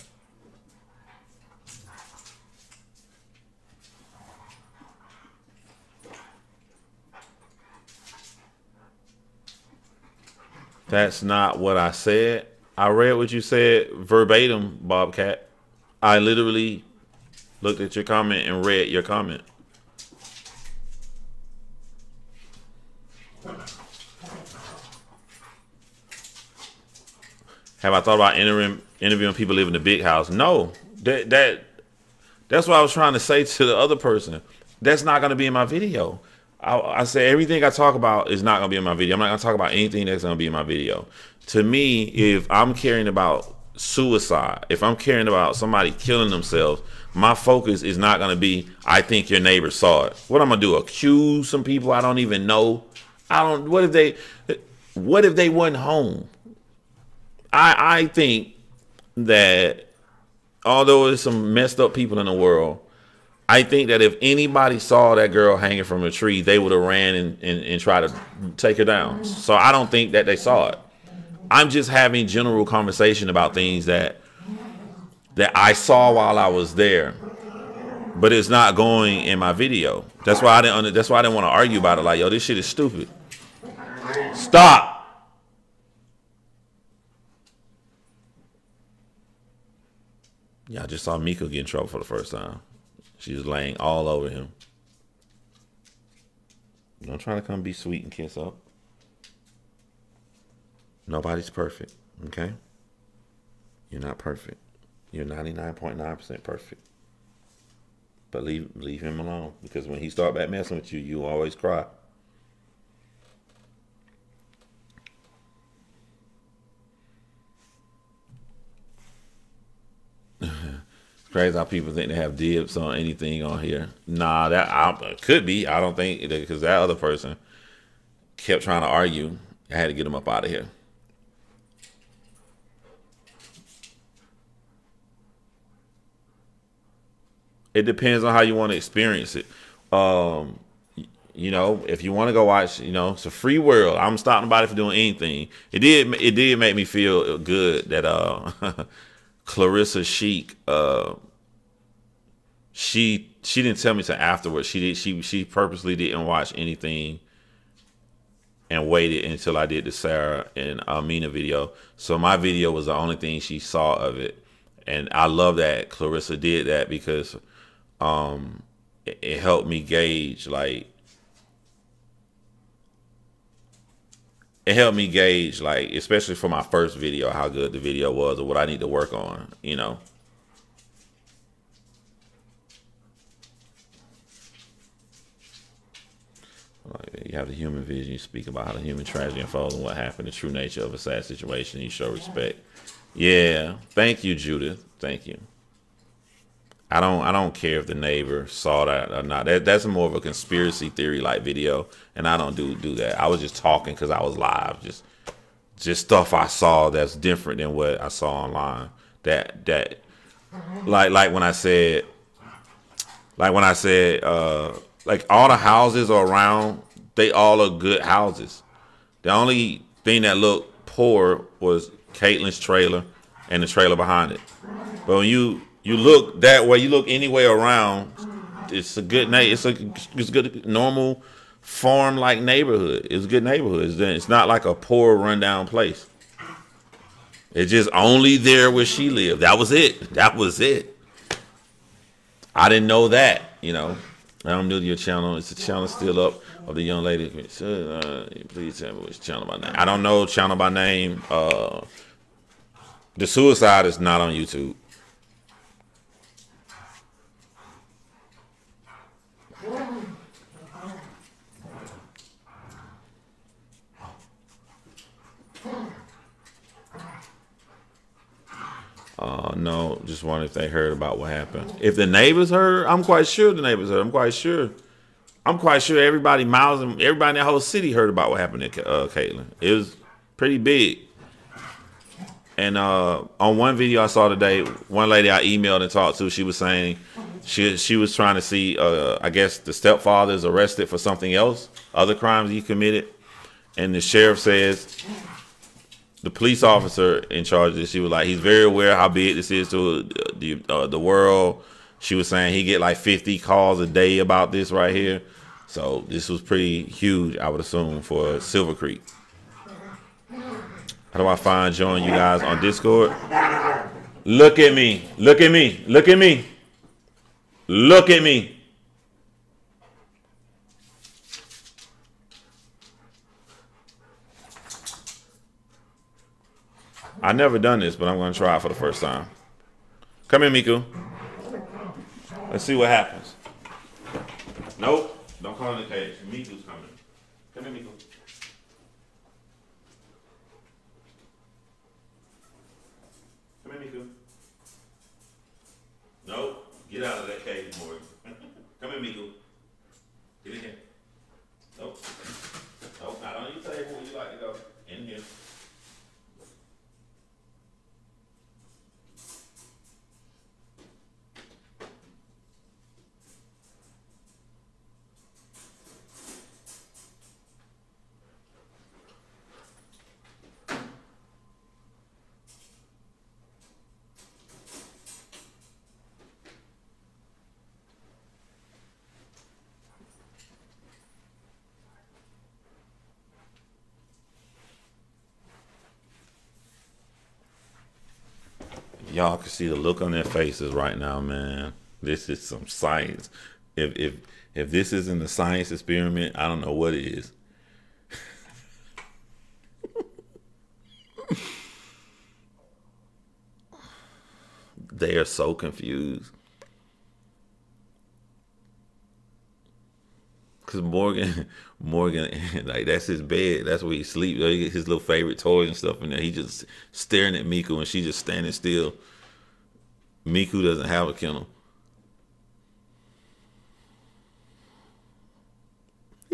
That's not what I said. I read what you said verbatim, Bobcat. I literally looked at your comment and read your comment. Have I thought about interviewing people living in the big house? No. That's what I was trying to say to the other person. That's not going to be in my video. I say everything I talk about is not going to be in my video. I'm not going to talk about anything that's going to be in my video. To me, if I'm caring about suicide, if I'm caring about somebody killing themselves, my focus is not going to be, I think your neighbor saw it. What I'm going to do? Accuse some people I don't even know? What if they wasn't home? I think that although there's some messed up people in the world, I think that if anybody saw that girl hanging from a tree, they would have ran and tried to take her down. So I don't think that they saw it. I'm just having general conversation about things that I saw while I was there, but it's not going in my video. That's why I didn't want to argue about it. Like, yo, this shit is stupid. Stop. Yeah, I just saw Mika get in trouble for the first time. She was laying all over him. Don't try to come be sweet and kiss up. Nobody's perfect, okay? You're not perfect. You're 99.9% perfect. But leave him alone, because when he start back messing with you, you always cry. Crazy how people think they have dibs on anything on here. Nah, that could be. I don't think, because that other person kept trying to argue. I had to get him up out of here. It depends on how you want to experience it. You know, if you want to go watch, you know, it's a free world. I'm stopping nobody for doing anything. It did make me feel good that Clarissa Sheik, she didn't tell me till afterwards. She purposely didn't watch anything and waited until I did the Sarah and Amina video. So my video was the only thing she saw of it, and I love that Clarissa did that, because it helped me gauge, like, especially for my first video, how good the video was or what I need to work on, you know. You have the human vision. You speak about how the human tragedy unfolds and what happened, the true nature of a sad situation. You show respect. Yeah. Thank you, Judith. Thank you. I don't care if the neighbor saw that or not. That's more of a conspiracy theory like video, and I don't do that. I was just talking because I was live, just just stuff I saw that's different than what I saw online. That like when I said like all the houses around, they all are good houses. The only thing that looked poor was Caitlin's trailer and the trailer behind it. But when you look that way, you look anywhere around, it's a good it's good normal farm like neighborhood. It's a good neighborhood. It's not like a poor rundown place. It's just only there where she lived. That was it. That was it. I didn't know that, you know. I'm new to your channel. Is the channel still up of the young lady? Please tell me which channel by name. I don't know channel by name. The suicide is not on YouTube. No, just wondering if they heard about what happened. If the neighbors heard, I'm quite sure the neighbors heard. I'm quite sure everybody in that whole city heard about what happened to Caitlin. It was pretty big. And on one video I saw today, one lady I emailed and talked to, she was saying she was trying to see, I guess the stepfather is arrested for something else, other crimes he committed. And the sheriff says, the police officer in charge of this, she was like, he's very aware how big this is to the world. She was saying he get like 50 calls a day about this right here. So this was pretty huge, I would assume, for Silver Creek. How do I find join you guys on Discord? Look at me. Look at me. Look at me. Look at me. I've never done this, but I'm going to try it for the first time. Come here, Miku. Let's see what happens. Nope. Don't call in the cage. Miku's coming. Come here, Miku. Come here, Miku. Nope. Get out of that cage, Morgan. Come here, Miku. Get in here. Nope. Nope. Not on your table where you like to go. In here. Y'all can see the look on their faces right now, man. This is some science. If this isn't a science experiment, I don't know what it is. They are so confused. Cause Morgan, like that's his bed. That's where he sleeps. He get his little favorite toys and stuff in there. He just staring at Miku, and she just standing still. Miku doesn't have a kennel.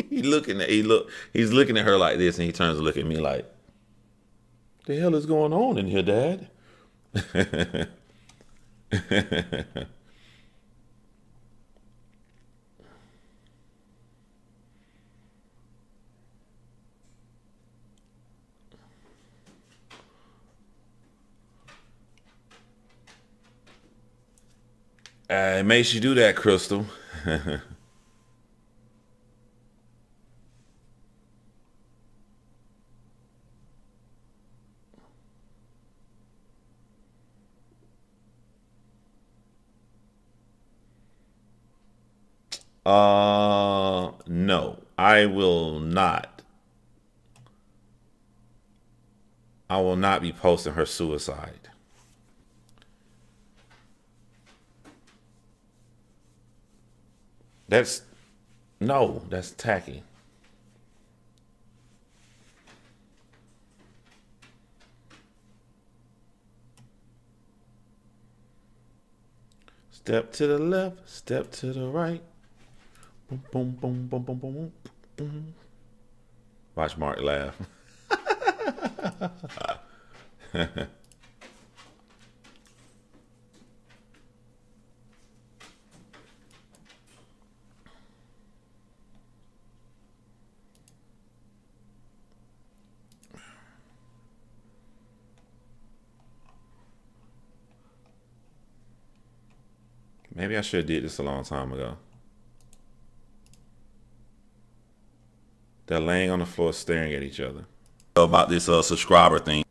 He's looking at her like this, and he turns to look at me like, "The hell is going on in here, Dad?" It makes you do that, Crystal. No, I will not. I will not be posting her suicide. That's tacky. Step to the left, step to the right. Boom, boom, boom, boom, boom, boom, boom. Watch Mark laugh. Maybe I should have did this a long time ago. They're laying on the floor staring at each other. About this subscriber thing.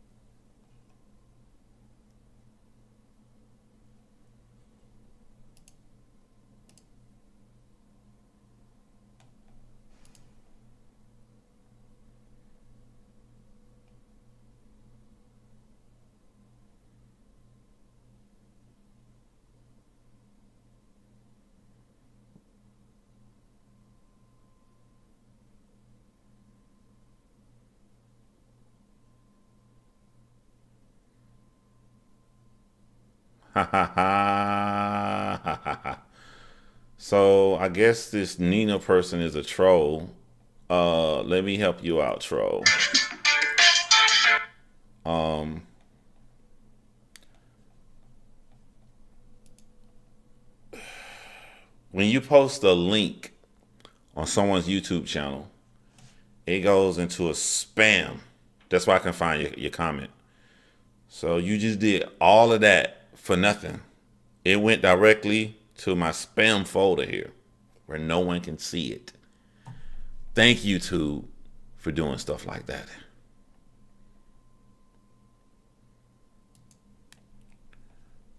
So I guess this Nina person is a troll. Let me help you out, troll. When you post a link on someone's YouTube channel, it goes into a spam. That's why I can find your comment. So you just did all of that for nothing. It went directly to my spam folder here where no one can see it. Thank YouTube for doing stuff like that.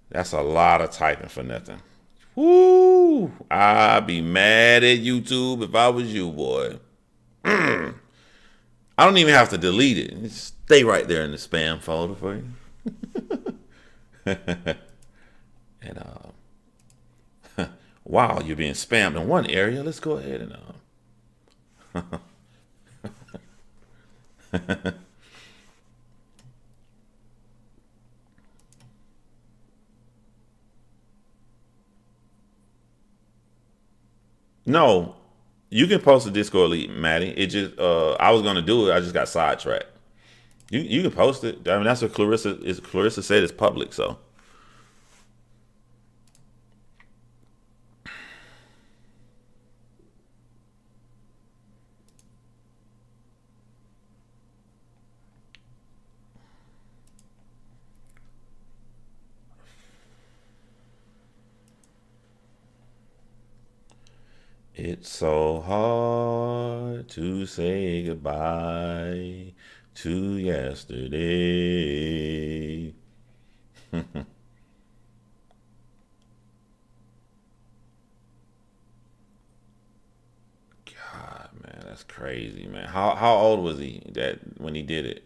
That's a lot of typing for nothing. Woo! I'd be mad at YouTube if I was you, boy. I don't even have to delete it. Just stay right there in the spam folder for you. And wow, you're being spammed in one area. Let's go ahead and no, you can post a Discord link, Maddie. It just I was gonna do it. I just got sidetracked. You can post it. I mean, that's what Clarissa said it's public, so. It's so hard to say goodbye to yesterday. God, man, that's crazy, man. How old was he when he did it?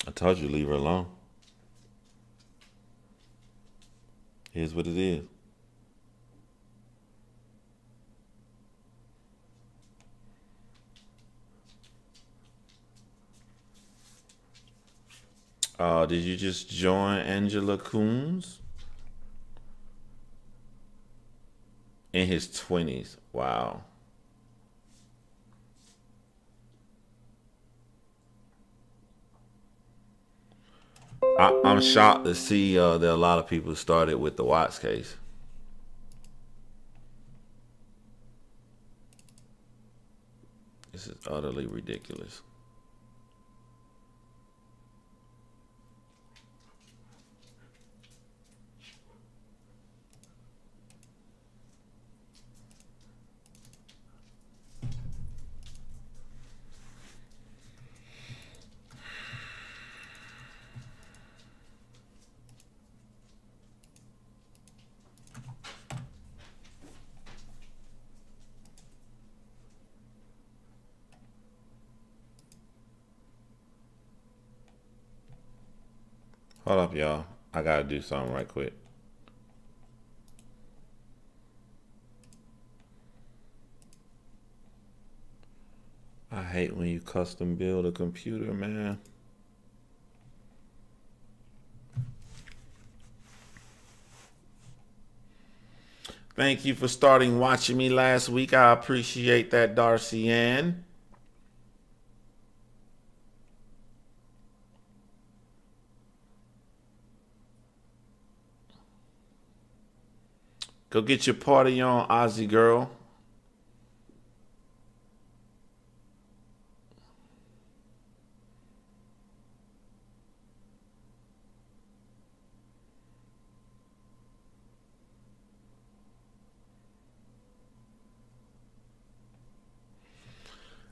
I told you, leave her alone. Here's what it is. Did you just join Angela Coons? In his 20s. Wow. I'm shocked to see that a lot of people started with the Watts case. This is utterly ridiculous. Hold up, y'all. I gotta do something right quick. I hate hate when you custom build a computer, man. Thank you for starting watching me last week. I appreciate that, Darcy Ann. Go get your party on, Ozzy girl.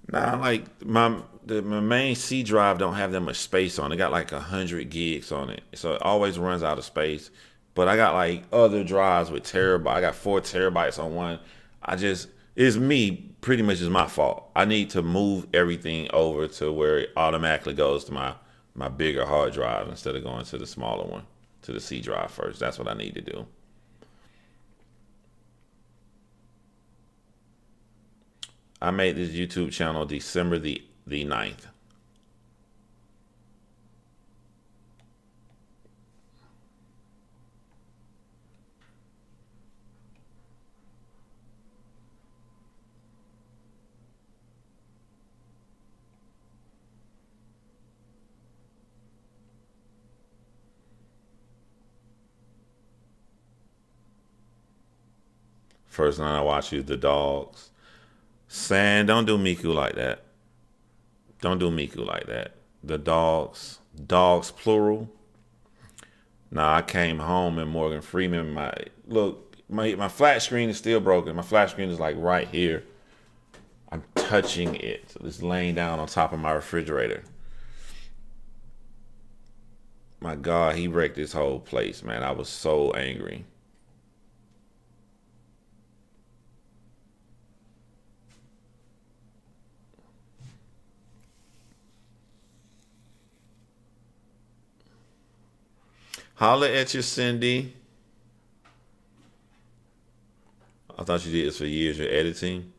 Nah, like my main C drive don't have that much space on it. Got like 100 gigs on it, so it always runs out of space. But I got like other drives with terabyte. I got 4 terabytes on one. It's me. Pretty much is my fault. I need to move everything over to where it automatically goes to my bigger hard drive instead of going to the smaller one, to the C drive first. That's what I need to do. I made this YouTube channel December the 9th. First one I watch is the dogs. San, don't do Miku like that. Don't do Miku like that. The dogs plural. Nah, I came home and Morgan Freeman, my flat screen is still broken. My flat screen is like right here. I'm touching it. So it's laying down on top of my refrigerator. My God, he wrecked this whole place, man. I was so angry. Holla at you, Cindy. I thought you did this for years, your editing.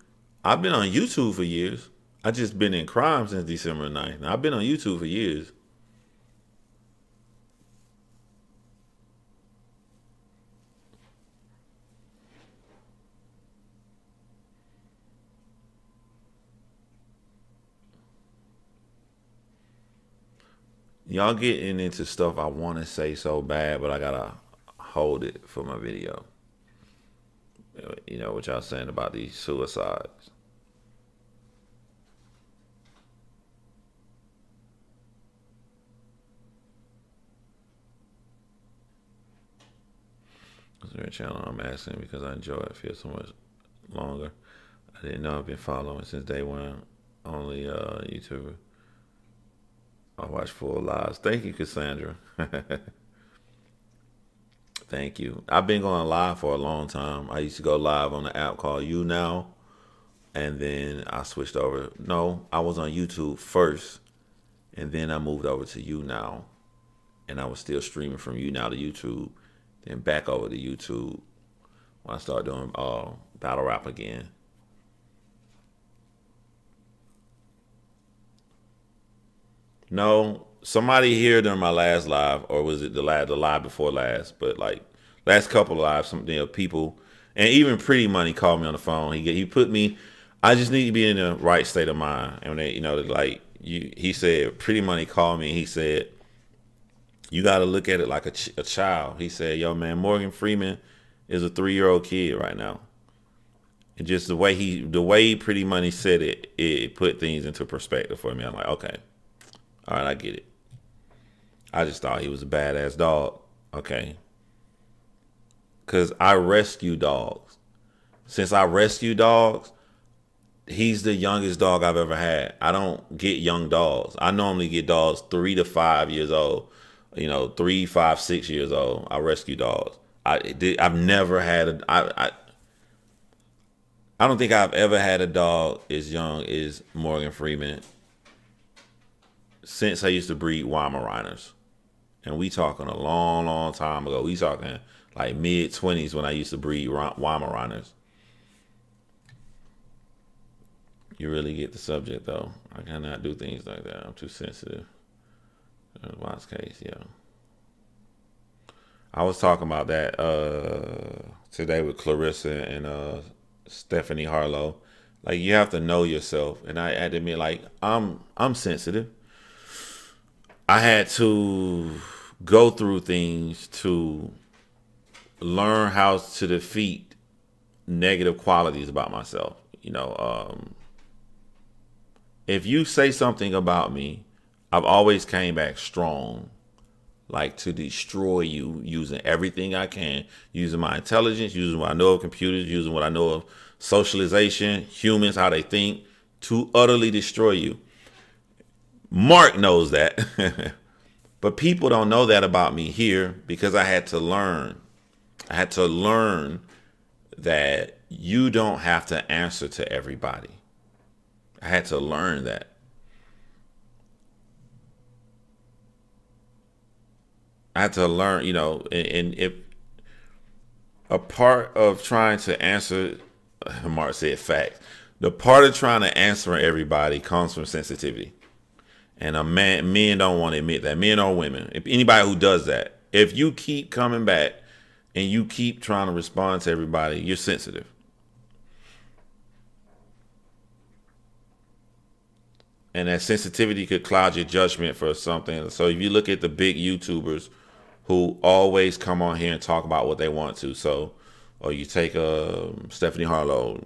I've been on YouTube for years. I just been in Chrymes since December 9th. Now, I've been on YouTube for years. Y'all getting into stuff I want to say so bad, but I gotta hold it for my video. You know what y'all saying about these suicides. Is there a channel? I'm asking because I enjoy it. Feel so much longer. I didn't know I've been following since day one. Only YouTuber. I watch full lives. Thank you, Cassandra. Thank you. I've been going live for a long time. I used to go live on the app called YouNow, and then I switched over. No, I was on YouTube first, and then I moved over to YouNow, and I was still streaming from YouNow to YouTube, then back over to YouTube when I started doing battle rap again. No, somebody here during my last live, or was it the live before last? But like last couple of lives, some people, and even Pretty Money called me on the phone. He put me. I just need to be in the right state of mind. And they, like he said, Pretty Money called me. He said, you got to look at it like a child. He said, yo man, Morgan Freeman is a 3-year-old kid right now. And just the way Pretty Money said it, it put things into perspective for me. I'm like, okay. All right, I get it. I just thought he was a badass dog. Okay. Because I rescue dogs. Since I rescue dogs, he's the youngest dog I've ever had. I don't get young dogs. I normally get dogs 3 to 5 years old. 3, 5, 6 years old. I rescue dogs. I've never had I don't think I've ever had a dog as young as Morgan Freeman since I used to breed Weimaraners. And we talking a long, long time ago. We talking like mid-20s when I used to breed Weimaraners. You really get the subject, though. I cannot do things like that. I'm too sensitive. In Watts case, yeah. I was talking about that today with Clarissa and Stephanie Harlow. Like, you have to know yourself, and I had to admit, like, I'm sensitive. I had to go through things to learn how to defeat negative qualities about myself. You know, if you say something about me, I've always came back strong, like to destroy you, using everything I can, using my intelligence, using what I know of computers, using what I know of socialization, humans, how they think, to utterly destroy you. Mark knows that. But people don't know that about me here because I had to learn. I had to learn that you don't have to answer to everybody. I had to learn that. I had to learn, you know, and if a part of trying to answer, Mark said facts, the part of trying to answer everybody comes from sensitivity. And men don't want to admit that. Men or women, if anybody who does that, if you keep coming back and you keep trying to respond to everybody, you're sensitive. And that sensitivity could cloud your judgment for something. So if you look at the big YouTubers who always come on here and talk about what they want to, so, or you take Stephanie Harlow,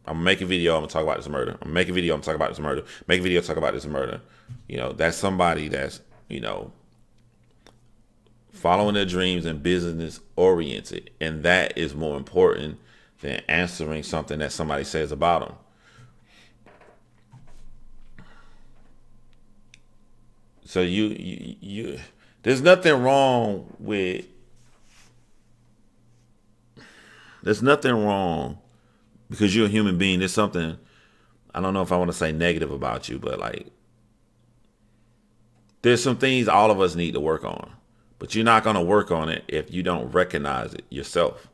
I'm gonna make a video, I'm gonna talk about this murder. I'm gonna make a video, I'm gonna talk about this murder. Make a video, talk about this murder. You know, that's somebody that's, you know, following their dreams and business oriented. And that is more important than answering something that somebody says about them. So you there's nothing wrong with, there's nothing wrong because you're a human being. There's something, I don't know if I want to say negative about you, but like, there's some things all of us need to work on, but you're not going to work on it if you don't recognize it yourself.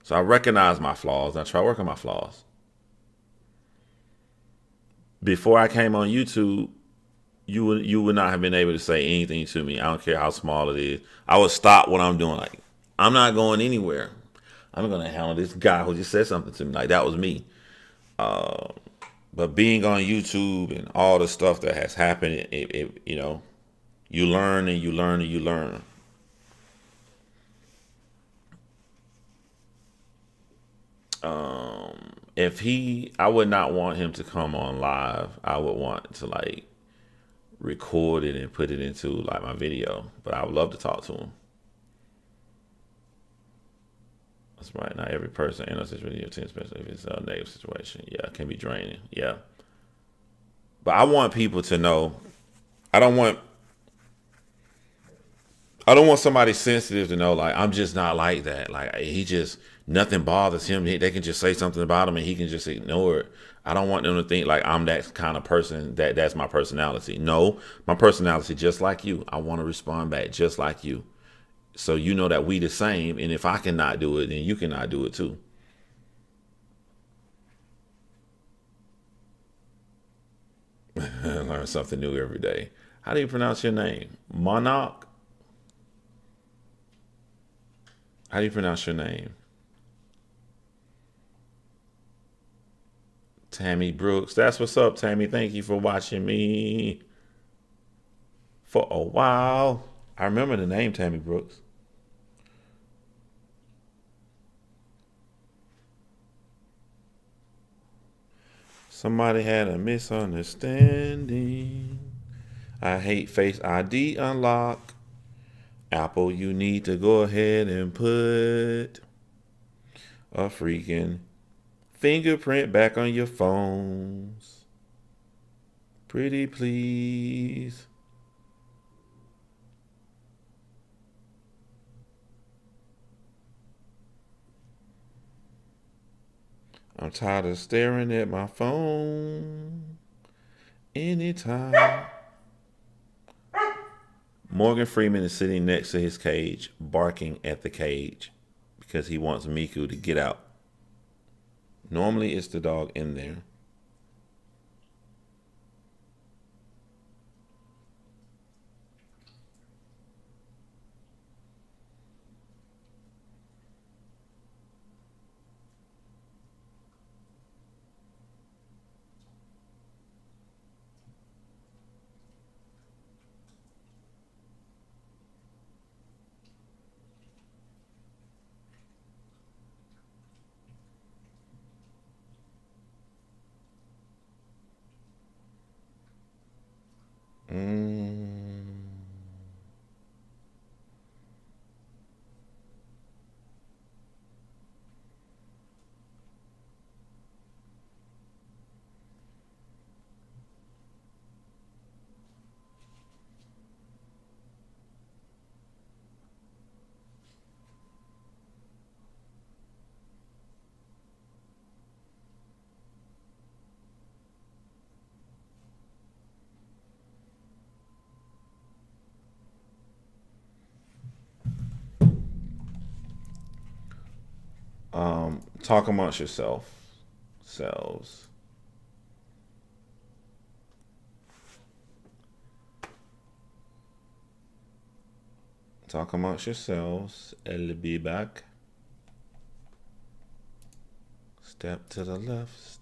So I recognize my flaws. I try working my flaws. Before I came on YouTube, you would not have been able to say anything to me. I don't care how small it is. I would stop what I'm doing. Like, I'm not going anywhere. I'm going to handle this guy who just said something to me. Like, that was me. But being on YouTube and all the stuff that has happened, you know, you learn and you learn and you learn. I would not want him to come on live. I would want to like record it and put it into like my video, but I would love to talk to him. That's right. Not every person in a situation, especially if it's a negative situation. Yeah, it can be draining. Yeah. But I want people to know, I don't want somebody sensitive to know, like, I'm just not like that. Like, he just, nothing bothers him. They can just say something about him and he can just ignore it. I don't want them to think like I'm that kind of person, that's my personality. No, my personality, just like you. I want to respond back just like you. So you know that we the same. And if I cannot do it, then you cannot do it too. Learn something new every day. How do you pronounce your name? Monarch? How do you pronounce your name? Tammy Brooks. That's what's up, Tammy. Thank you for watching me for a while. I remember the name Tammy Brooks. Somebody had a misunderstanding. I hate Face ID unlock. Apple, you need to go ahead and put a freaking fingerprint back on your phones. Pretty please. I'm tired of staring at my phone anytime. Morgan Freeman is sitting next to his cage, barking at the cage because he wants Miku to get out. Normally it's the dog in there. Talk amongst yourself. Selves. Talk amongst yourselves. Elle be back. Step to the left.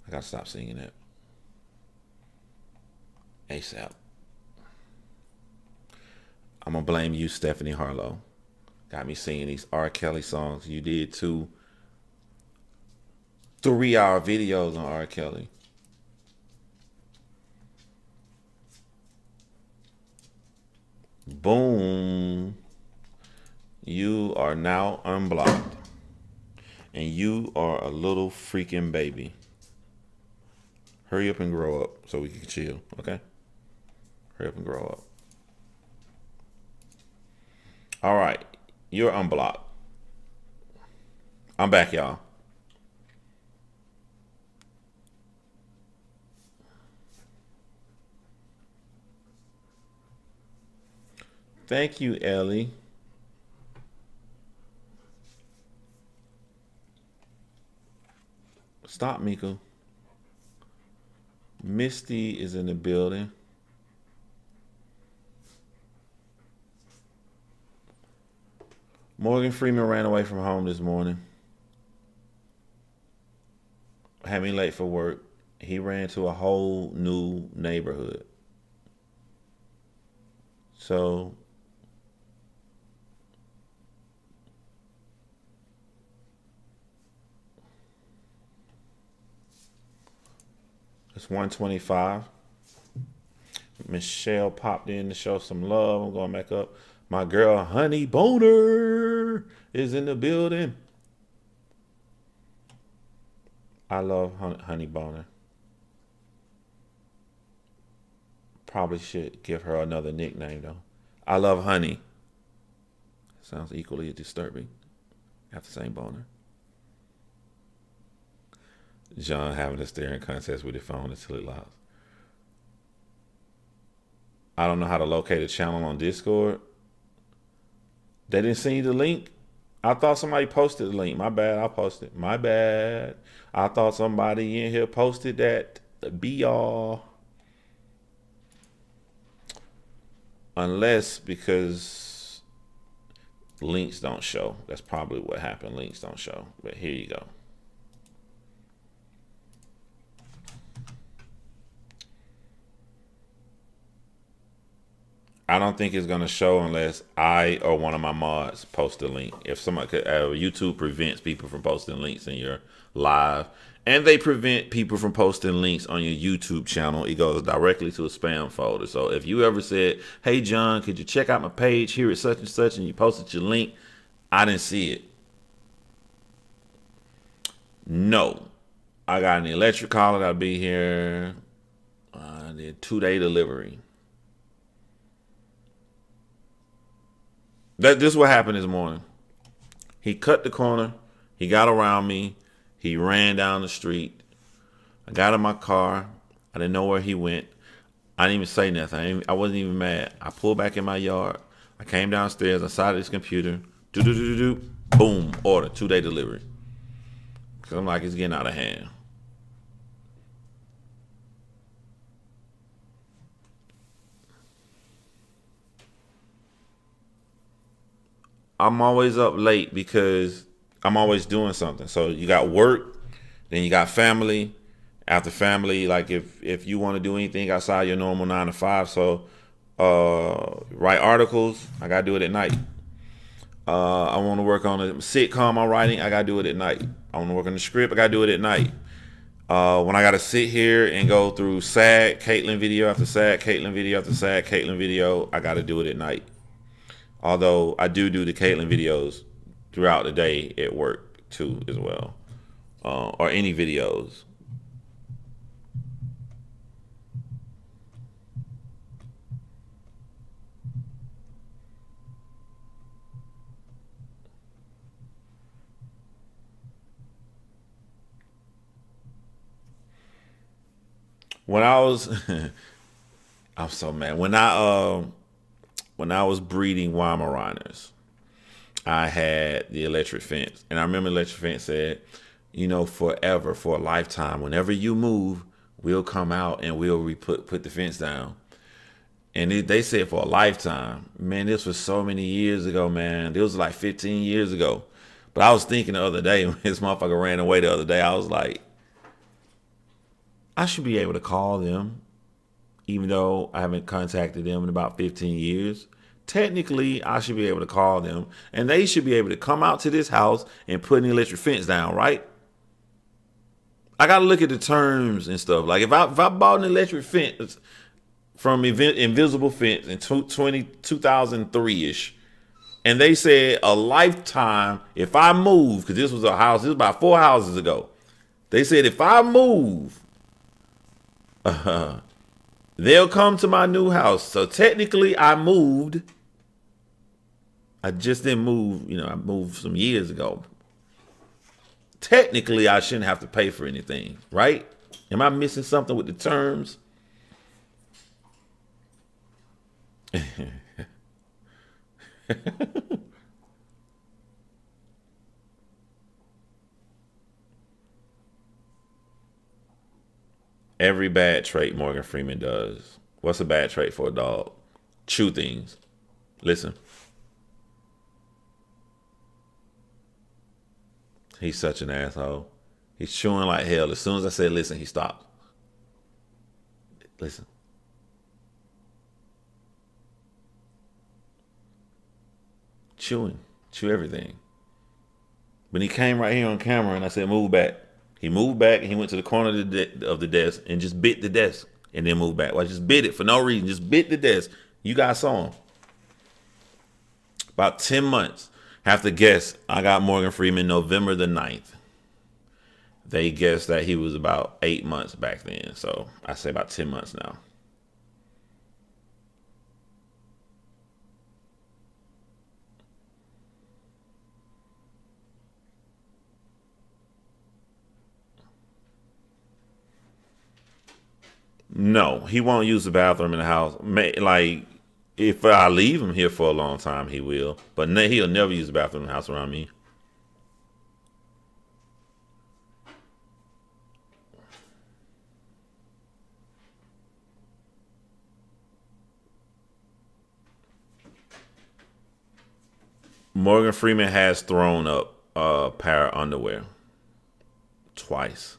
I gotta stop singing it. ASAP. I'm gonna blame you, Stephanie Harlow. Got me singing these R. Kelly songs. You did 2 3-hour videos on R. Kelly. Boom. You are now unblocked. And you are a little freaking baby. Hurry up and grow up so we can chill, okay? Hurry up and grow up. All right. You're unblocked. I'm back, y'all. Thank you, Ellie. Stop, Miko. Misty is in the building. Morgan Freeman ran away from home this morning. Had me late for work. He ran to a whole new neighborhood. So it's 1:25. Michelle popped in to show some love. I'm going back up. My girl, Honey Boner, is in the building. I love Honey Boner. Probably should give her another nickname, though. I love Honey. Sounds equally disturbing. Have the same boner. John having a staring contest with the phone until it locks. I don't know how to locate a channel on Discord. They didn't send you the link? I thought somebody posted the link. My bad, I posted. My bad. I thought somebody in here posted that. Be all. Unless because links don't show. That's probably what happened. Links don't show. But here you go. I don't think it's going to show unless I or one of my mods post a link. If somebody could, YouTube prevents people from posting links in your live, and they prevent people from posting links on your YouTube channel. It goes directly to a spam folder. So if you ever said, "Hey John, could you check out my page here at such and such," and you posted your link, I didn't see it. No, I got an electric collar that'll be here. I did 2-day delivery. This is what happened this morning. He cut the corner. He got around me. He ran down the street. I got in my car. I didn't know where he went. I didn't even say nothing. I wasn't even mad. I pulled back in my yard. I came downstairs. I started his computer. Boom. Order. 2-day delivery. Because I'm like, it's getting out of hand. I'm always up late because I'm always doing something. So you got work, then you got family. After family, like if you want to do anything outside your normal 9 to 5, so write articles, I gotta do it at night. I want to work on a sitcom I'm writing, I gotta do it at night. I want to work on the script, I gotta do it at night. When I gotta sit here and go through SAG, Caitlyn video after SAG, Caitlyn video after SAG, Caitlyn video, I gotta do it at night. Although I do the Caitlyn videos throughout the day at work too as well, or any videos. When I was, I'm so mad. When I was breeding Weimaraners, I had the electric fence. And I remember the electric fence said, you know, forever, for a lifetime, whenever you move, we'll come out and we'll put the fence down. And they said for a lifetime. Man, this was so many years ago, man. This was like 15 years ago. But I was thinking the other day, when this motherfucker ran away the other day, I was like, I should be able to call them, even though I haven't contacted them in about 15 years. Technically, I should be able to call them, and they should be able to come out to this house and put an electric fence down, right? I got to look at the terms and stuff. Like, if I bought an electric fence from Invisible Fence in 2003-ish, and they said a lifetime, if I move, because this was a house, this was about 4 houses ago. They said if I move, they'll come to my new house. So technically I moved. I just didn't move, you know, I moved some years ago. Technically I shouldn't have to pay for anything, right? Am I missing something with the terms? Every bad trait Morgan Freeman does. What's a bad trait for a dog? Chew things. Listen. He's such an asshole. He's chewing like hell. As soon as I said listen, he stopped. Listen. Chewing. Chew everything. When he came right here on camera and I said move back, he moved back and he went to the corner of the desk and just bit the desk and then moved back. Well, I just bit it for no reason. Just bit the desk. You guys saw him. About 10 months. Have to guess. I got Morgan Freeman November the 9th. They guessed that he was about 8 months back then. So I say about 10 months now. No, he won't use the bathroom in the house. Like, if I leave him here for a long time, he will. But he'll never use the bathroom in the house around me. Morgan Freeman has thrown up a pair of underwear. Twice.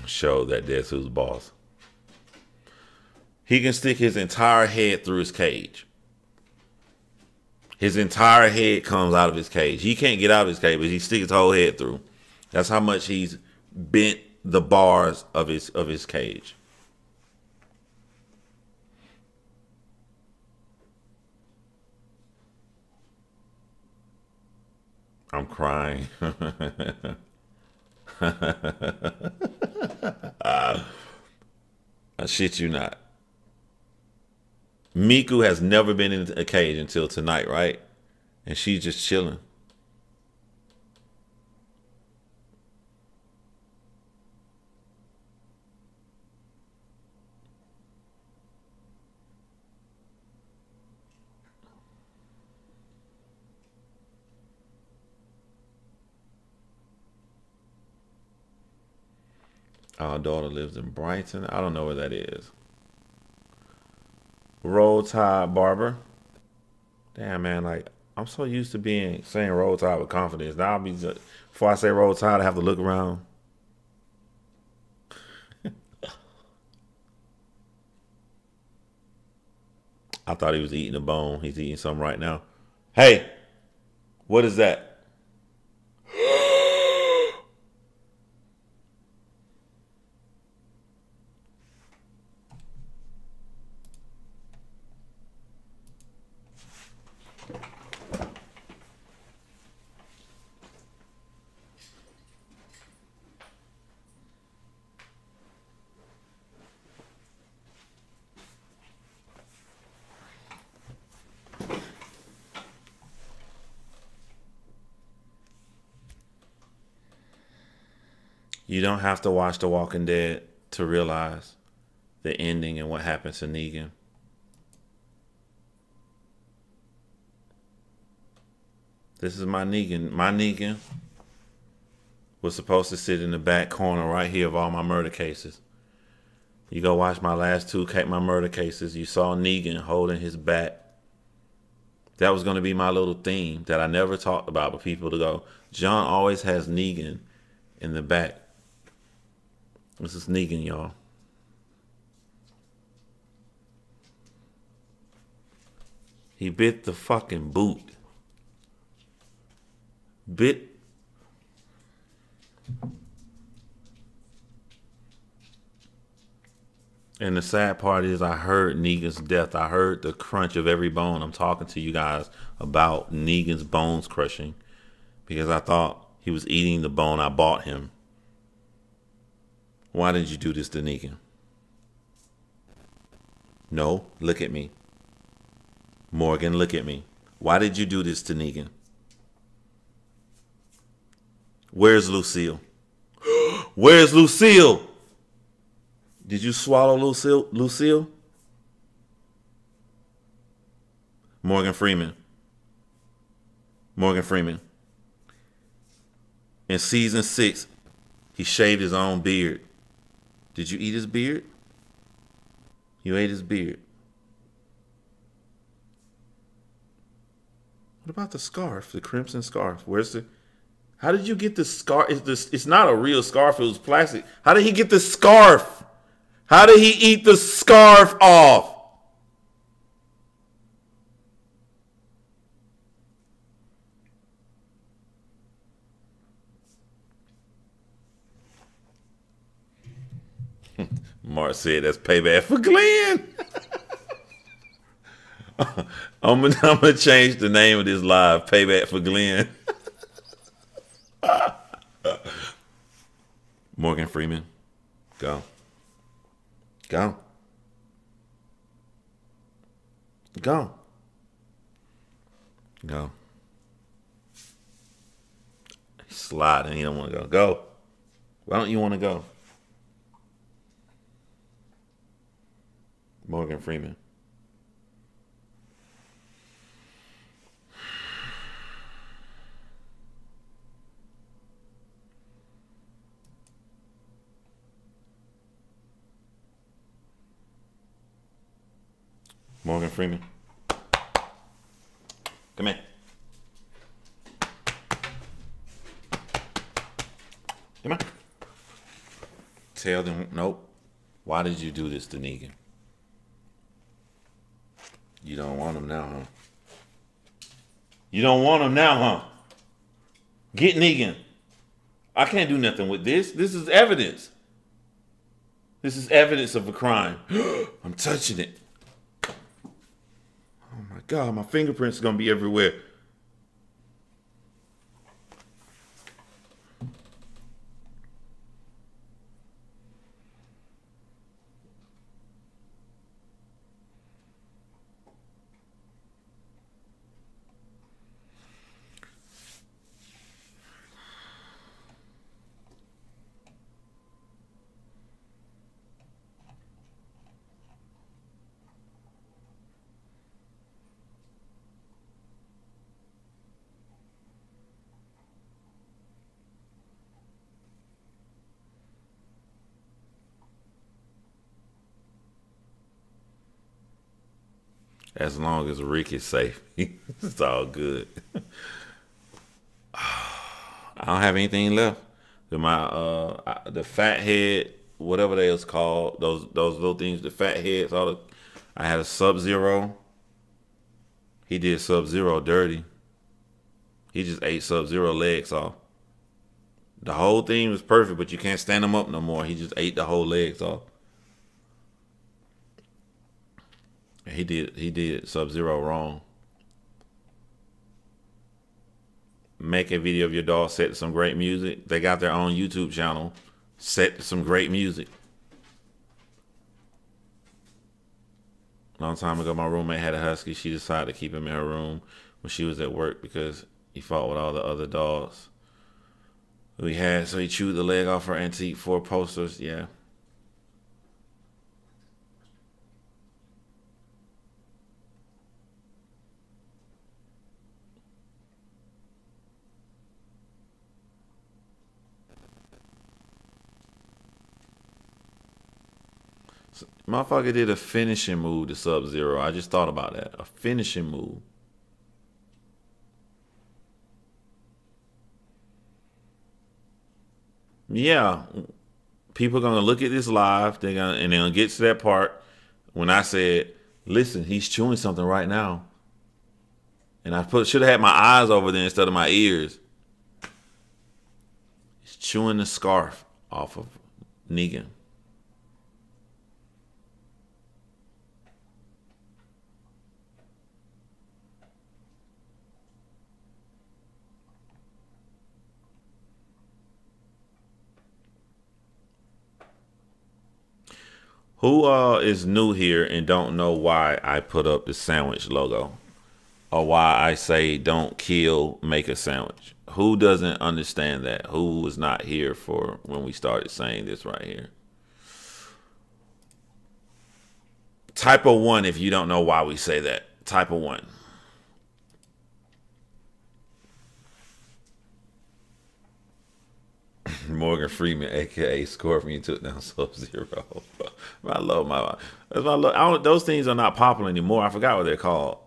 Show that that's who's boss. He can stick his entire head through his cage. His entire head comes out of his cage. He can't get out of his cage, but he sticks his whole head through. That's how much he's bent the bars of his cage. I'm crying. I shit you not. Miku has never been in a cage until tonight, right? And she's just chilling. Our daughter lives in Brighton. I don't know where that is. Roll Tide Barber. Damn, man, like, I'm so used to saying Roll Tide with confidence. Now before I say Roll Tide, I have to look around. I thought he was eating a bone. He's eating something right now. Hey, what is that? You don't have to watch The Walking Dead to realize the ending and what happens to Negan. This is my Negan. My Negan was supposed to sit in the back corner right here of all my murder cases. You go watch my last two my murder cases. You saw Negan holding his bat. That was going to be my little theme that I never talked about, but people to go, John always has Negan in the back. This is Negan, y'all. He bit the fucking boot. Bit. And the sad part is I heard Negan's death. I heard the crunch of every bone. I'm talking to you guys about Negan's bones crushing because I thought he was eating the bone I bought him. Why did you do this to Negan? No, look at me. Morgan, look at me. Why did you do this to Negan? Where's Lucille? Where's Lucille? Did you swallow Lucille? Morgan Freeman. Morgan Freeman. In season 6, he shaved his own beard. Did you eat his beard? You ate his beard. What about the scarf, the crimson scarf? Where's the... How did you get the scarf? It's not a real scarf. It was plastic. How did he get the scarf? How did he eat the scarf off? Mark said that's payback for Glenn. I'm gonna change the name of this live. Payback for Glenn. Morgan Freeman. Go. Go. Go. Go. He's sliding. He don't want to go. Go. Why don't you want to go? Morgan Freeman. Morgan Freeman. Come in. Come on. Tell them, nope. Why did you do this to Negan? You don't want him now, huh? You don't want him now, huh? Get Negan. I can't do nothing with this. This is evidence. This is evidence of a crime. I'm touching it. Oh my God, my fingerprints are going to be everywhere. As long as Rick is safe, it's all good. I don't have anything left. The fat head, whatever they was called, those little things, the fat heads. I had a Sub-Zero. He did Sub-Zero dirty. He just ate Sub-Zero legs off. The whole thing was perfect, but you can't stand him up no more. He just ate the whole legs off. He did Sub-Zero wrong. Make a video of your dog set to some great music. They got their own YouTube channel set to some great music. Long time ago, my roommate had a husky. She decided to keep him in her room when she was at work because he fought with all the other dogs we had. So he chewed the leg off her antique 4 posters. Yeah. Motherfucker did a finishing move to Sub-Zero. I just thought about that. A finishing move. Yeah. People are gonna look at this live, and they're gonna get to that part when I said, listen, he's chewing something right now. And I should have had my eyes over there instead of my ears. He's chewing the scarf off of Negan. Who is new here and don't know why I put up the sandwich logo? Or why I say don't kill, make a sandwich? Who doesn't understand that? Who was not here for when we started saying this right here? Type of 1 if you don't know why we say that. Type of 1. Morgan Freeman, aka Scorpion, took down Sub-Zero. I love my. That's my love. Those things are not popular anymore. I forgot what they're called.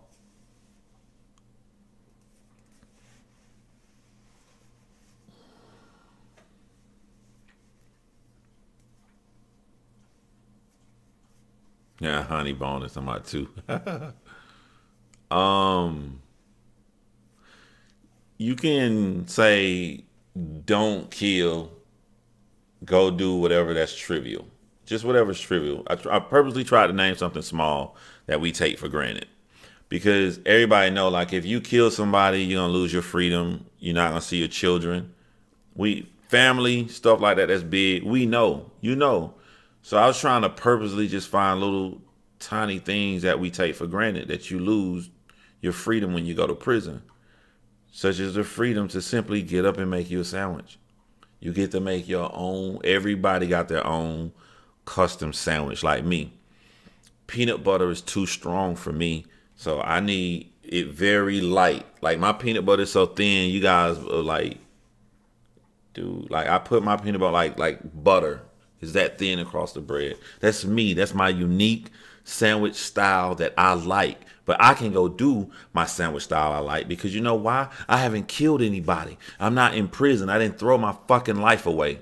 Yeah, honey bonus on my too. um, you can say don't kill, go do whatever that's trivial. Just whatever's trivial. I purposely tried to name something small that we take for granted. Because everybody know, like, if you kill somebody, you're going to lose your freedom. You're not going to see your children. Family, stuff like that, that's big. We know. You know. So I was trying to purposely just find little tiny things that we take for granted, that you lose your freedom when you go to prison. Such as the freedom to simply get up and make you a sandwich. You get to make your own. Everybody got their own custom sandwich like me. Peanut butter is too strong for me. So I need it very light. Like my peanut butter is so thin, you guys are like, dude, like I put my peanut butter like butter is that thin across the bread. That's me. That's my unique sandwich style that I like. But I can go do my sandwich style I like because you know why? I haven't killed anybody. I'm not in prison. I didn't throw my fucking life away.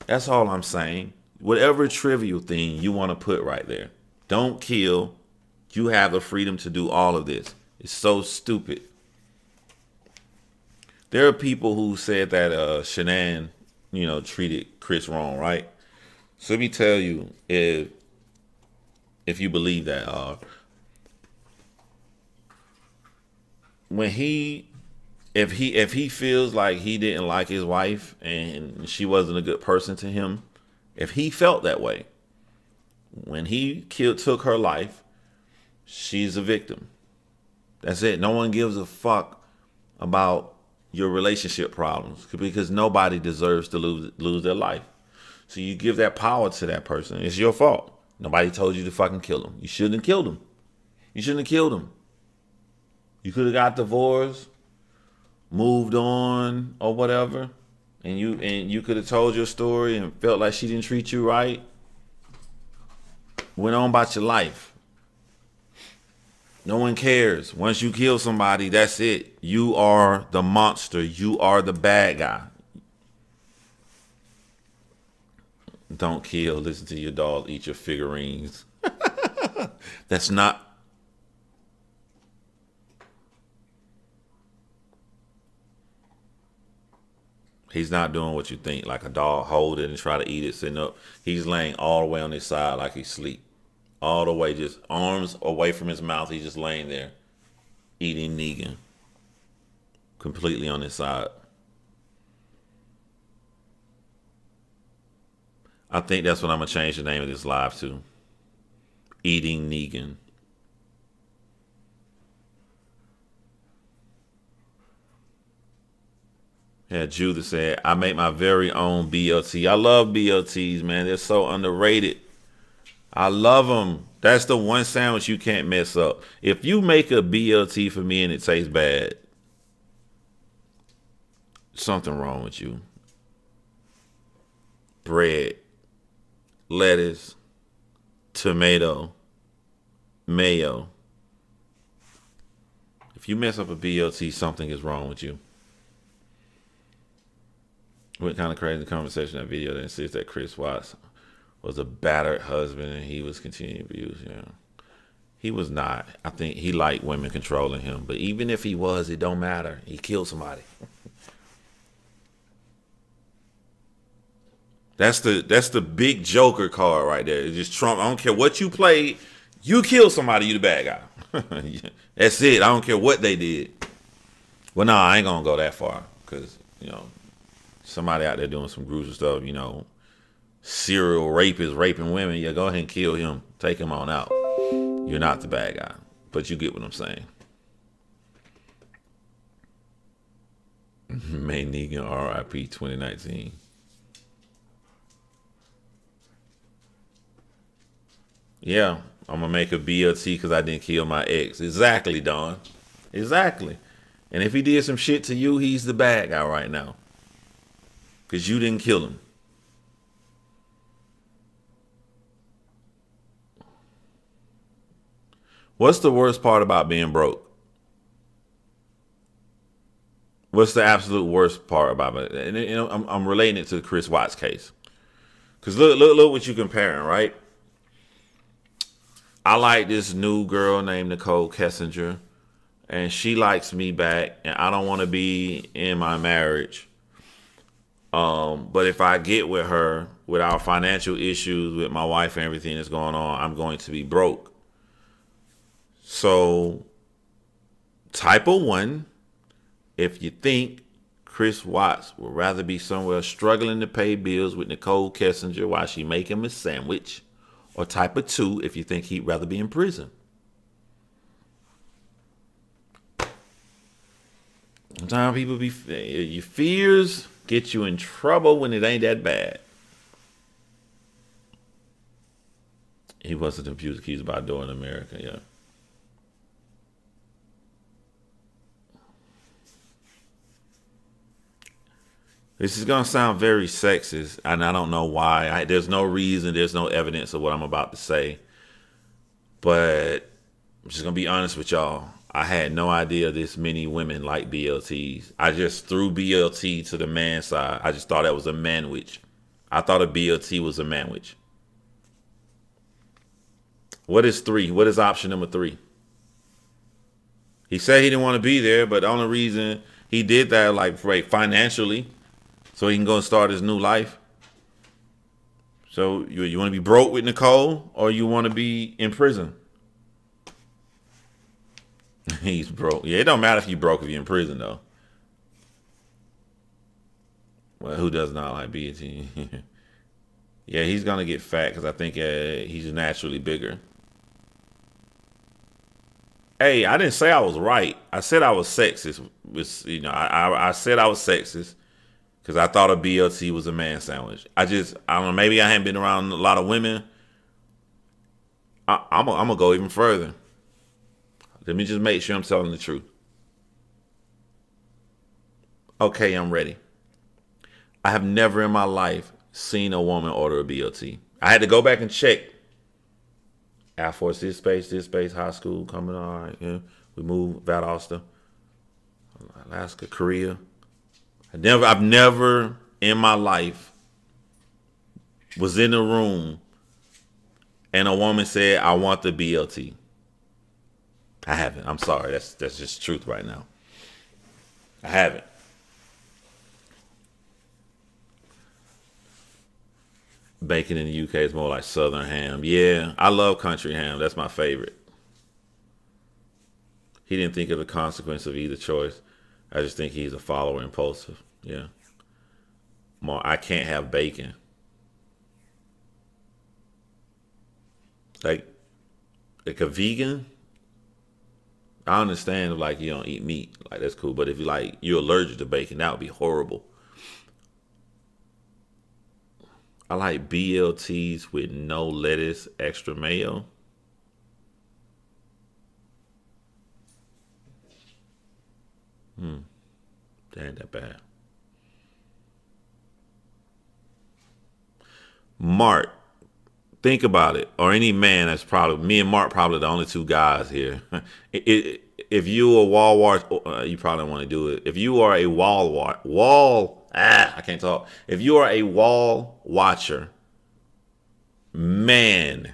That's all I'm saying. Whatever trivial thing you want to put right there. Don't kill. You have the freedom to do all of this. It's so stupid. There are people who said that Shanann, treated Chris wrong, right? So let me tell you, if you believe that, if he feels like he didn't like his wife and she wasn't a good person to him, if he felt that way, when he took her life, she's a victim. That's it. No one gives a fuck about your relationship problems because nobody deserves to lose their life. So you give that power to that person. It's your fault. Nobody told you to fucking kill him. You shouldn't have killed him. You shouldn't have killed him. You could have got divorced, moved on, or whatever, and you could have told your story and felt like she didn't treat you right. Went on about your life. No one cares. Once you kill somebody, that's it. You are the monster. You are the bad guy. Don't kill. Listen to your dog eat your figurines. That's not. He's not doing what you think, like a dog hold it and try to eat it sitting up. He's laying all the way on his side like he's asleep. All the way, just arms away from his mouth. He's just laying there eating Negan. Completely on his side. I think that's what I'm going to change the name of this live to. Eating Negan. Yeah, Judith said, I make my very own BLT. I love BLTs, man. They're so underrated. I love them. That's the one sandwich you can't mess up. If you make a BLT for me and it tastes bad, something wrong with you. Bread, lettuce, tomato, mayo. If you mess up a BLT, something is wrong with you. What kind of crazy conversation that video that insists that Chris Watts was a battered husband and he was continuing abuse? Yeah. He was not. I think he liked women controlling him. But even if he was, it don't matter. He killed somebody. That's the big Joker card right there. It's just Trump. I don't care what you played. You kill somebody, you the bad guy. That's it. I don't care what they did. Well, no, I ain't gonna go that far because somebody out there doing some gruesome stuff. Serial rapist raping women. Yeah, go ahead and kill him. Take him on out. You're not the bad guy, but you get what I'm saying. May Negan RIP 2019. Yeah, I'm gonna make a BLT because I didn't kill my ex. Exactly, Don. Exactly. And if he did some shit to you, he's the bad guy right now. Because you didn't kill him. What's the worst part about being broke? What's the absolute worst part about it? And I'm relating it to the Chris Watts case. Because look what you're comparing, right? I like this new girl named Nicole Kessinger, and she likes me back, and I don't want to be in my marriage. But if I get with her, with our financial issues, with my wife and everything that's going on, I'm going to be broke. So, type of one, if you think Chris Watts would rather be somewhere struggling to pay bills with Nicole Kessinger while she make him a sandwich, or type of two, if you think he'd rather be in prison. Sometimes people your fears get you in trouble when it ain't that bad. He wasn't accused about doing America, yeah. This is going to sound very sexist, and I don't know why. There's no reason, there's no evidence of what I'm about to say. But I'm just going to be honest with y'all. I had no idea this many women like BLTs. I just threw BLT to the man side. I just thought that was a manwich. I thought a BLT was a manwich. What is 3? What is option number 3? He said he didn't want to be there, but the only reason he did that, like, financially, so he can go and start his new life. So you want to be broke with Nicole, or you want to be in prison? He's broke. Yeah, it don't matter if you broke if you're in prison, though. Well, who does not like BLT? Yeah, he's going to get fat because I think he's naturally bigger. Hey, I didn't say I was right. I said I was sexist. I said I was sexist. Because I thought a BLT was a man sandwich. I don't know, maybe I hadn't been around a lot of women. I'm going to go even further. Let me just make sure I'm telling the truth. Okay, I'm ready. I have never in my life seen a woman order a BLT. I had to go back and check. Air Force, this space, high school, coming on. All right, yeah. We moved, Valdosta, Alaska, Korea. I've never in my life was in a room and a woman said, I want the BLT. I haven't. I'm sorry. That's just truth right now. I haven't. Bacon in the UK is more like Southern ham. Yeah, I love country ham. That's my favorite. He didn't think of the consequence of either choice. I just think he's a follower, impulsive. Yeah. I can't have bacon. Like a vegan, I understand if like you don't eat meat. Like that's cool. But if you're allergic to bacon, that would be horrible. I like BLTs with no lettuce, extra mayo. That ain't that bad. Mark, Think about it, or any man. That's probably me and Mark. Probably the only two guys here. If you a wall watch, you probably don't want to do it. If you are a I can't talk. If you are a wall watcher, man,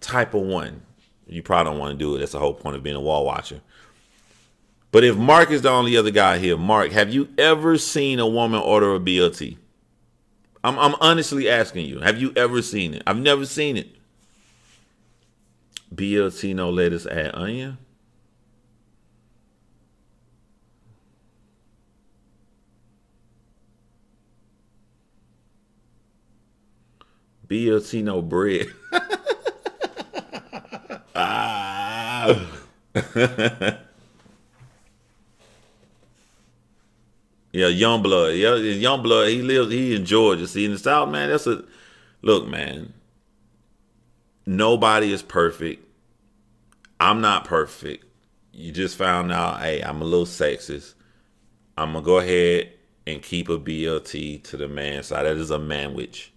type of one, you probably don't want to do it. That's the whole point of being a wall watcher. But if Mark is the only other guy here, Mark, have you ever seen a woman order a BLT? I'm honestly asking you. Have you ever seen it? I've never seen it. BLT, no lettuce, add onion. BLT, no bread. Yeah, young blood. Yeah, young blood. He in Georgia. See, in the South, man, look, man. Nobody is perfect. I'm not perfect. You just found out, hey, I'm a little sexist. I'm gonna go ahead and keep a BLT to the man side. That is a manwich.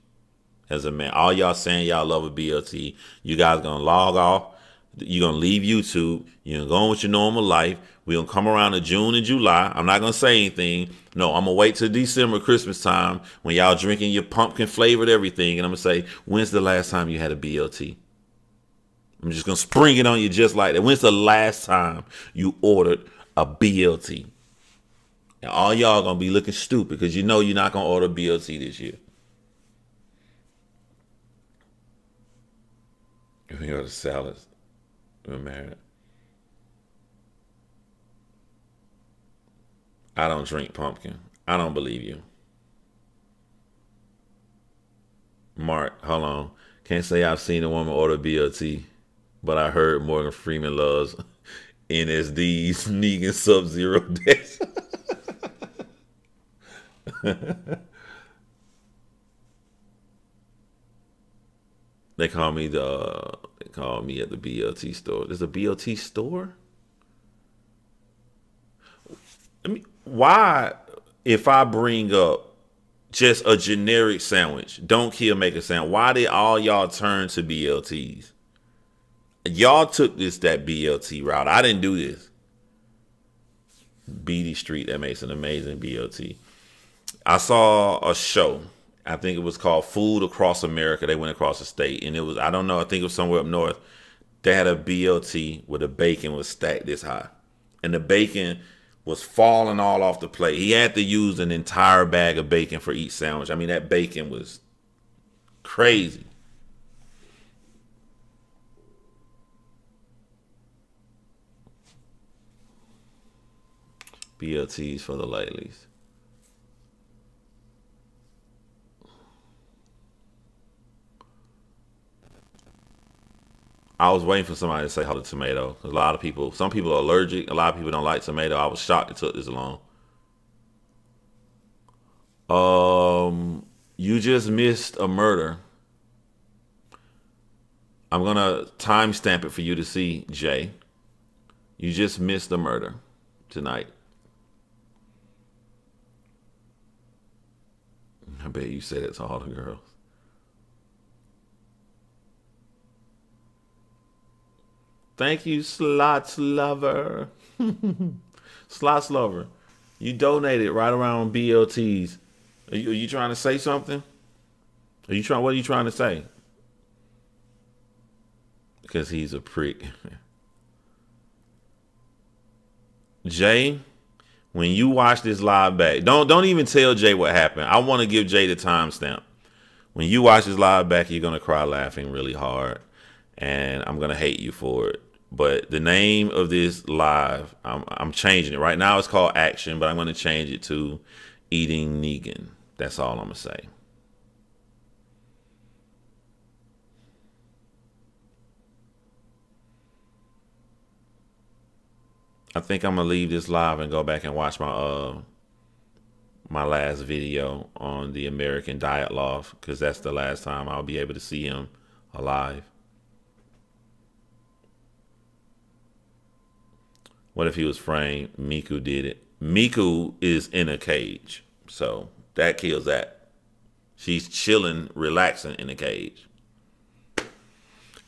As a man, all y'all saying y'all love a BLT, you guys gonna log off. You're gonna leave YouTube. You're gonna go on with your normal life. We're gonna come around to June and July. I'm not gonna say anything. No, I'm gonna wait till December, Christmas time, when y'all drinking your pumpkin flavored everything, and I'm gonna say, when's the last time you had a BLT? I'm just gonna spring it on you just like that. When's the last time you ordered a BLT? And all y'all gonna be looking stupid because you know you're not gonna order BLT this year. We go to salads. We're married. I don't drink pumpkin. I don't believe you. Mark, hold on. Can't say I've seen a woman order BLT, but I heard Morgan Freeman loves NSD's Negan Sub-Zero Deaths. They call me at the BLT store. There's a BLT store? I mean, why, if I bring up just a generic sandwich, don't kill, make a sandwich, why did all y'all turn to BLTs? Y'all took that BLT route. I didn't do this. Beatty Street, that makes an amazing BLT. I saw a show. I think it was called Food Across America. They went across the state, and it was, I don't know, I think it was somewhere up north. They had a BLT where the bacon was stacked this high, and the bacon was falling all off the plate. He had to use an entire bag of bacon for each sandwich. I mean, that bacon was crazy. BLTs for the ladies. I was waiting for somebody to say how the tomato. A lot of people, some people are allergic. A lot of people don't like tomato. I was shocked it took this long. You just missed a murder. I'm gonna timestamp it for you to see, Jay. You just missed a murder tonight. I bet you said it to all the girls. Thank you, Slots Lover. Slots Lover. You donated right around BLTs. Are you trying to say something? What are you trying to say? Because he's a prick. Jay, when you watch this live back, don't even tell Jay what happened. I want to give Jay the timestamp. When you watch this live back, you're gonna cry laughing really hard, and I'm gonna hate you for it. But the name of this live, I'm changing it. Right now it's called Action, but I'm going to change it to Eating Negan. That's all I'm going to say. I think I'm going to leave this live and go back and watch my last video on the American Diet Loft, because that's the last time I'll be able to see him alive. What if he was framed? Miku did it. Miku is in a cage, so that kills that. She's chilling, relaxing in a cage.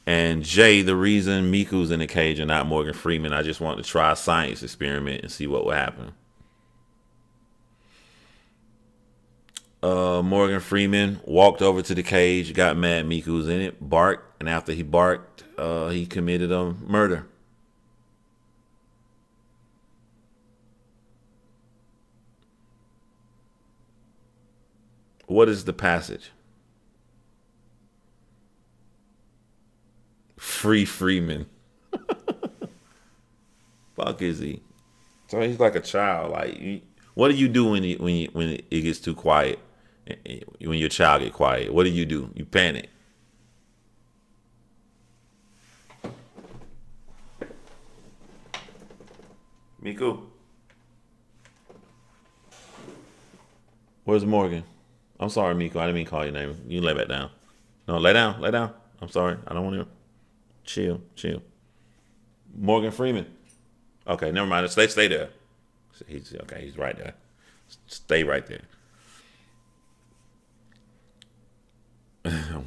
And Jay, the reason Miku's in the cage and not Morgan Freeman, I just want to try a science experiment and see what will happen. Morgan Freeman walked over to the cage, got mad Miku was in it, barked, and after he barked, he committed a murder. What is the passage? Free Freeman. Fuck is he? So he's like a child. Like, what do you do when it gets too quiet? When your child get quiet, what do? You panic. Miku, where's Morgan? I'm sorry, Miku. I didn't mean to call your name. You lay back down. No, lay down. Lay down. I'm sorry. I don't want to. Chill. Morgan Freeman. Okay, never mind. Stay there. He's okay. He's right there. Stay right there.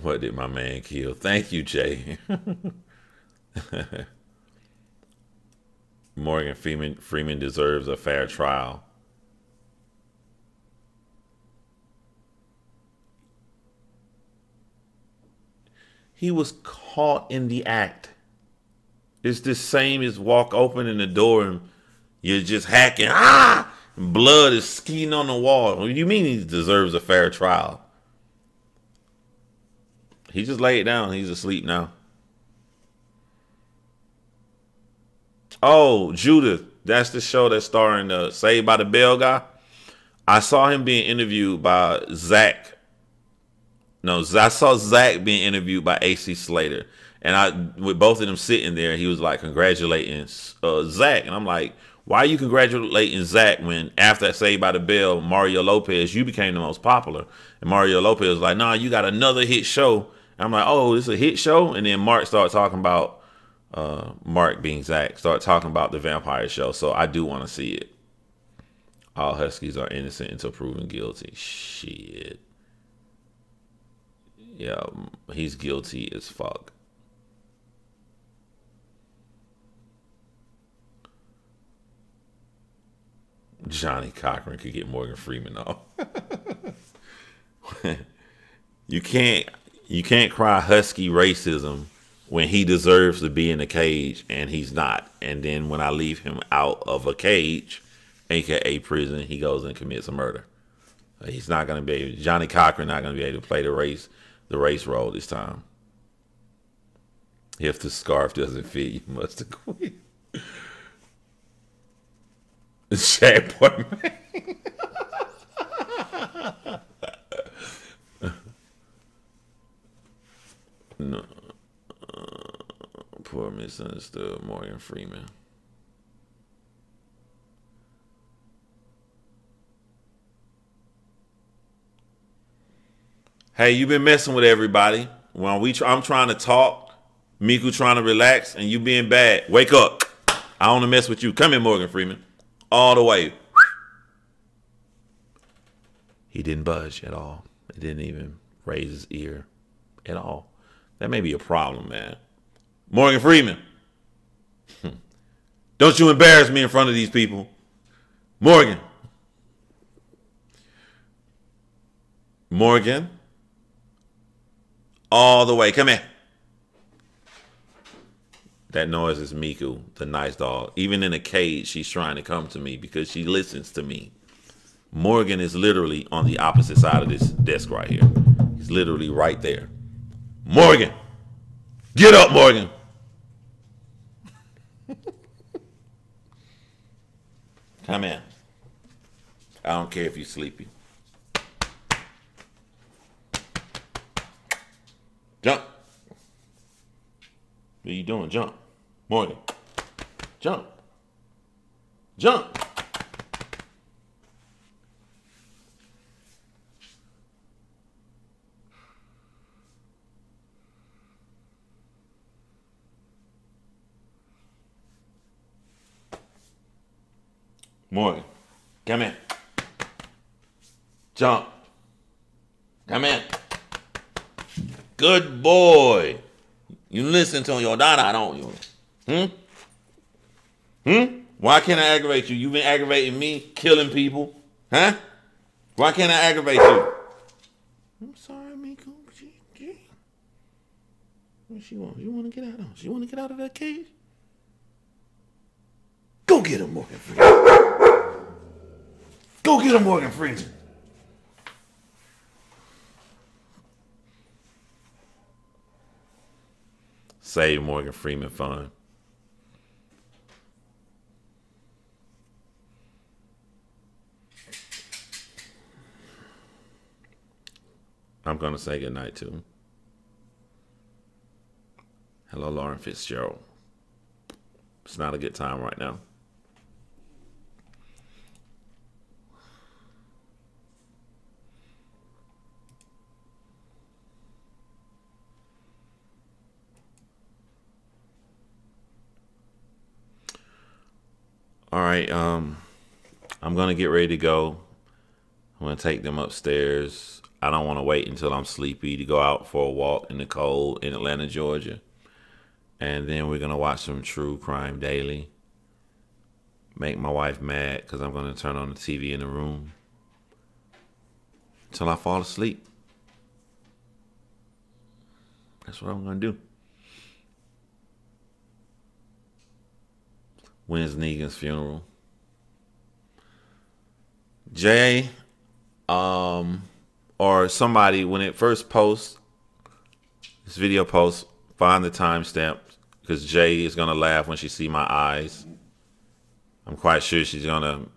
What did my man kill? Thank you, Jay. Morgan Freeman deserves a fair trial. He was caught in the act. It's the same as walk opening the door and you're just hacking. And blood is skiing on the wall. What do you mean he deserves a fair trial? He just laid down. He's asleep now. Oh, Judith. That's the show that's starring Saved by the Bell guy. I saw him being interviewed by Zach. No, I saw Zach being interviewed by AC Slater. And with both of them sitting there, he was like congratulating Zach. And I'm like, why are you congratulating Zach when after Saved by the Bell, Mario Lopez, you became the most popular? And Mario Lopez was like, nah, you got another hit show. And I'm like, oh, this is a hit show? And then Mark started talking about, Mark being Zach, started talking about the vampire show. So I do want to see it. All Huskies are innocent until proven guilty. Shit. Yeah, he's guilty as fuck. Johnny Cochran could get Morgan Freeman off. You can't cry husky racism when he deserves to be in a cage and he's not. And then when I leave him out of a cage, aka prison, he goes and commits a murder. He's not going to be able, Johnny Cochran not going to be able to play the race role this time. If the scarf doesn't fit, you must have quit. Shad boy, man. No. Poor misunderstood Morgan Freeman. Hey, you been messing with everybody. When I'm trying to talk, Miku trying to relax, and you being bad. Wake up. I want to mess with you. Come here, Morgan Freeman. All the way. He didn't budge at all. He didn't even raise his ear at all. That may be a problem, man. Morgan Freeman. Don't you embarrass me in front of these people. Morgan. Morgan. All the way. Come here. That noise is Miku, the nice dog. Even in a cage, she's trying to come to me because she listens to me. Morgan is literally on the opposite side of this desk right here. He's literally right there. Morgan! Get up, Morgan! Come in. I don't care if you're sleepy. Jump. What are you doing? Jump. Morgan. Jump. Jump. Morgan. Come in. Jump. Come in. Good boy. You listen to your daughter, don't you? Why can't I aggravate you? You've been aggravating me, killing people. Huh? Why can't I aggravate you? I'm sorry, Miko. What she want? You want to get out of? She want to get out of that cage? Go get him, Morgan Freeman. Go get him, Morgan Freeman. Save Morgan Freeman fund. I'm going to say goodnight to him. Hello, Lauren Fitzgerald. It's not a good time right now. All right, I'm going to get ready to go. I'm going to take them upstairs. I don't want to wait until I'm sleepy to go out for a walk in the cold in Atlanta, Georgia. And then we're going to watch some True Crime Daily. Make my wife mad because I'm going to turn on the TV in the room until I fall asleep. That's what I'm going to do. When's Negan's funeral? Jay, or somebody, when it first posts, this video posts, find the timestamp, because Jay is going to laugh when she see my eyes. I'm quite sure she's going to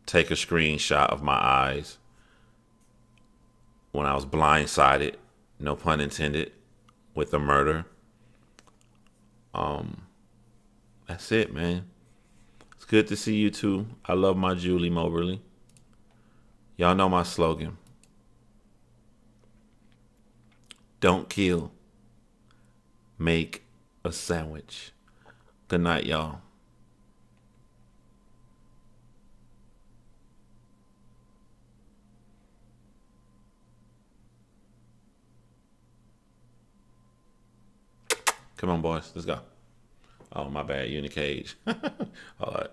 take a screenshot of my eyes when I was blindsided, no pun intended, with the murder. That's it, man. It's good to see you too. I love my Julie Moberly. Y'all know my slogan. Don't kill. Make a sandwich. Good night, y'all. Come on, boys. Let's go. Oh, my bad. You in the cage. All right.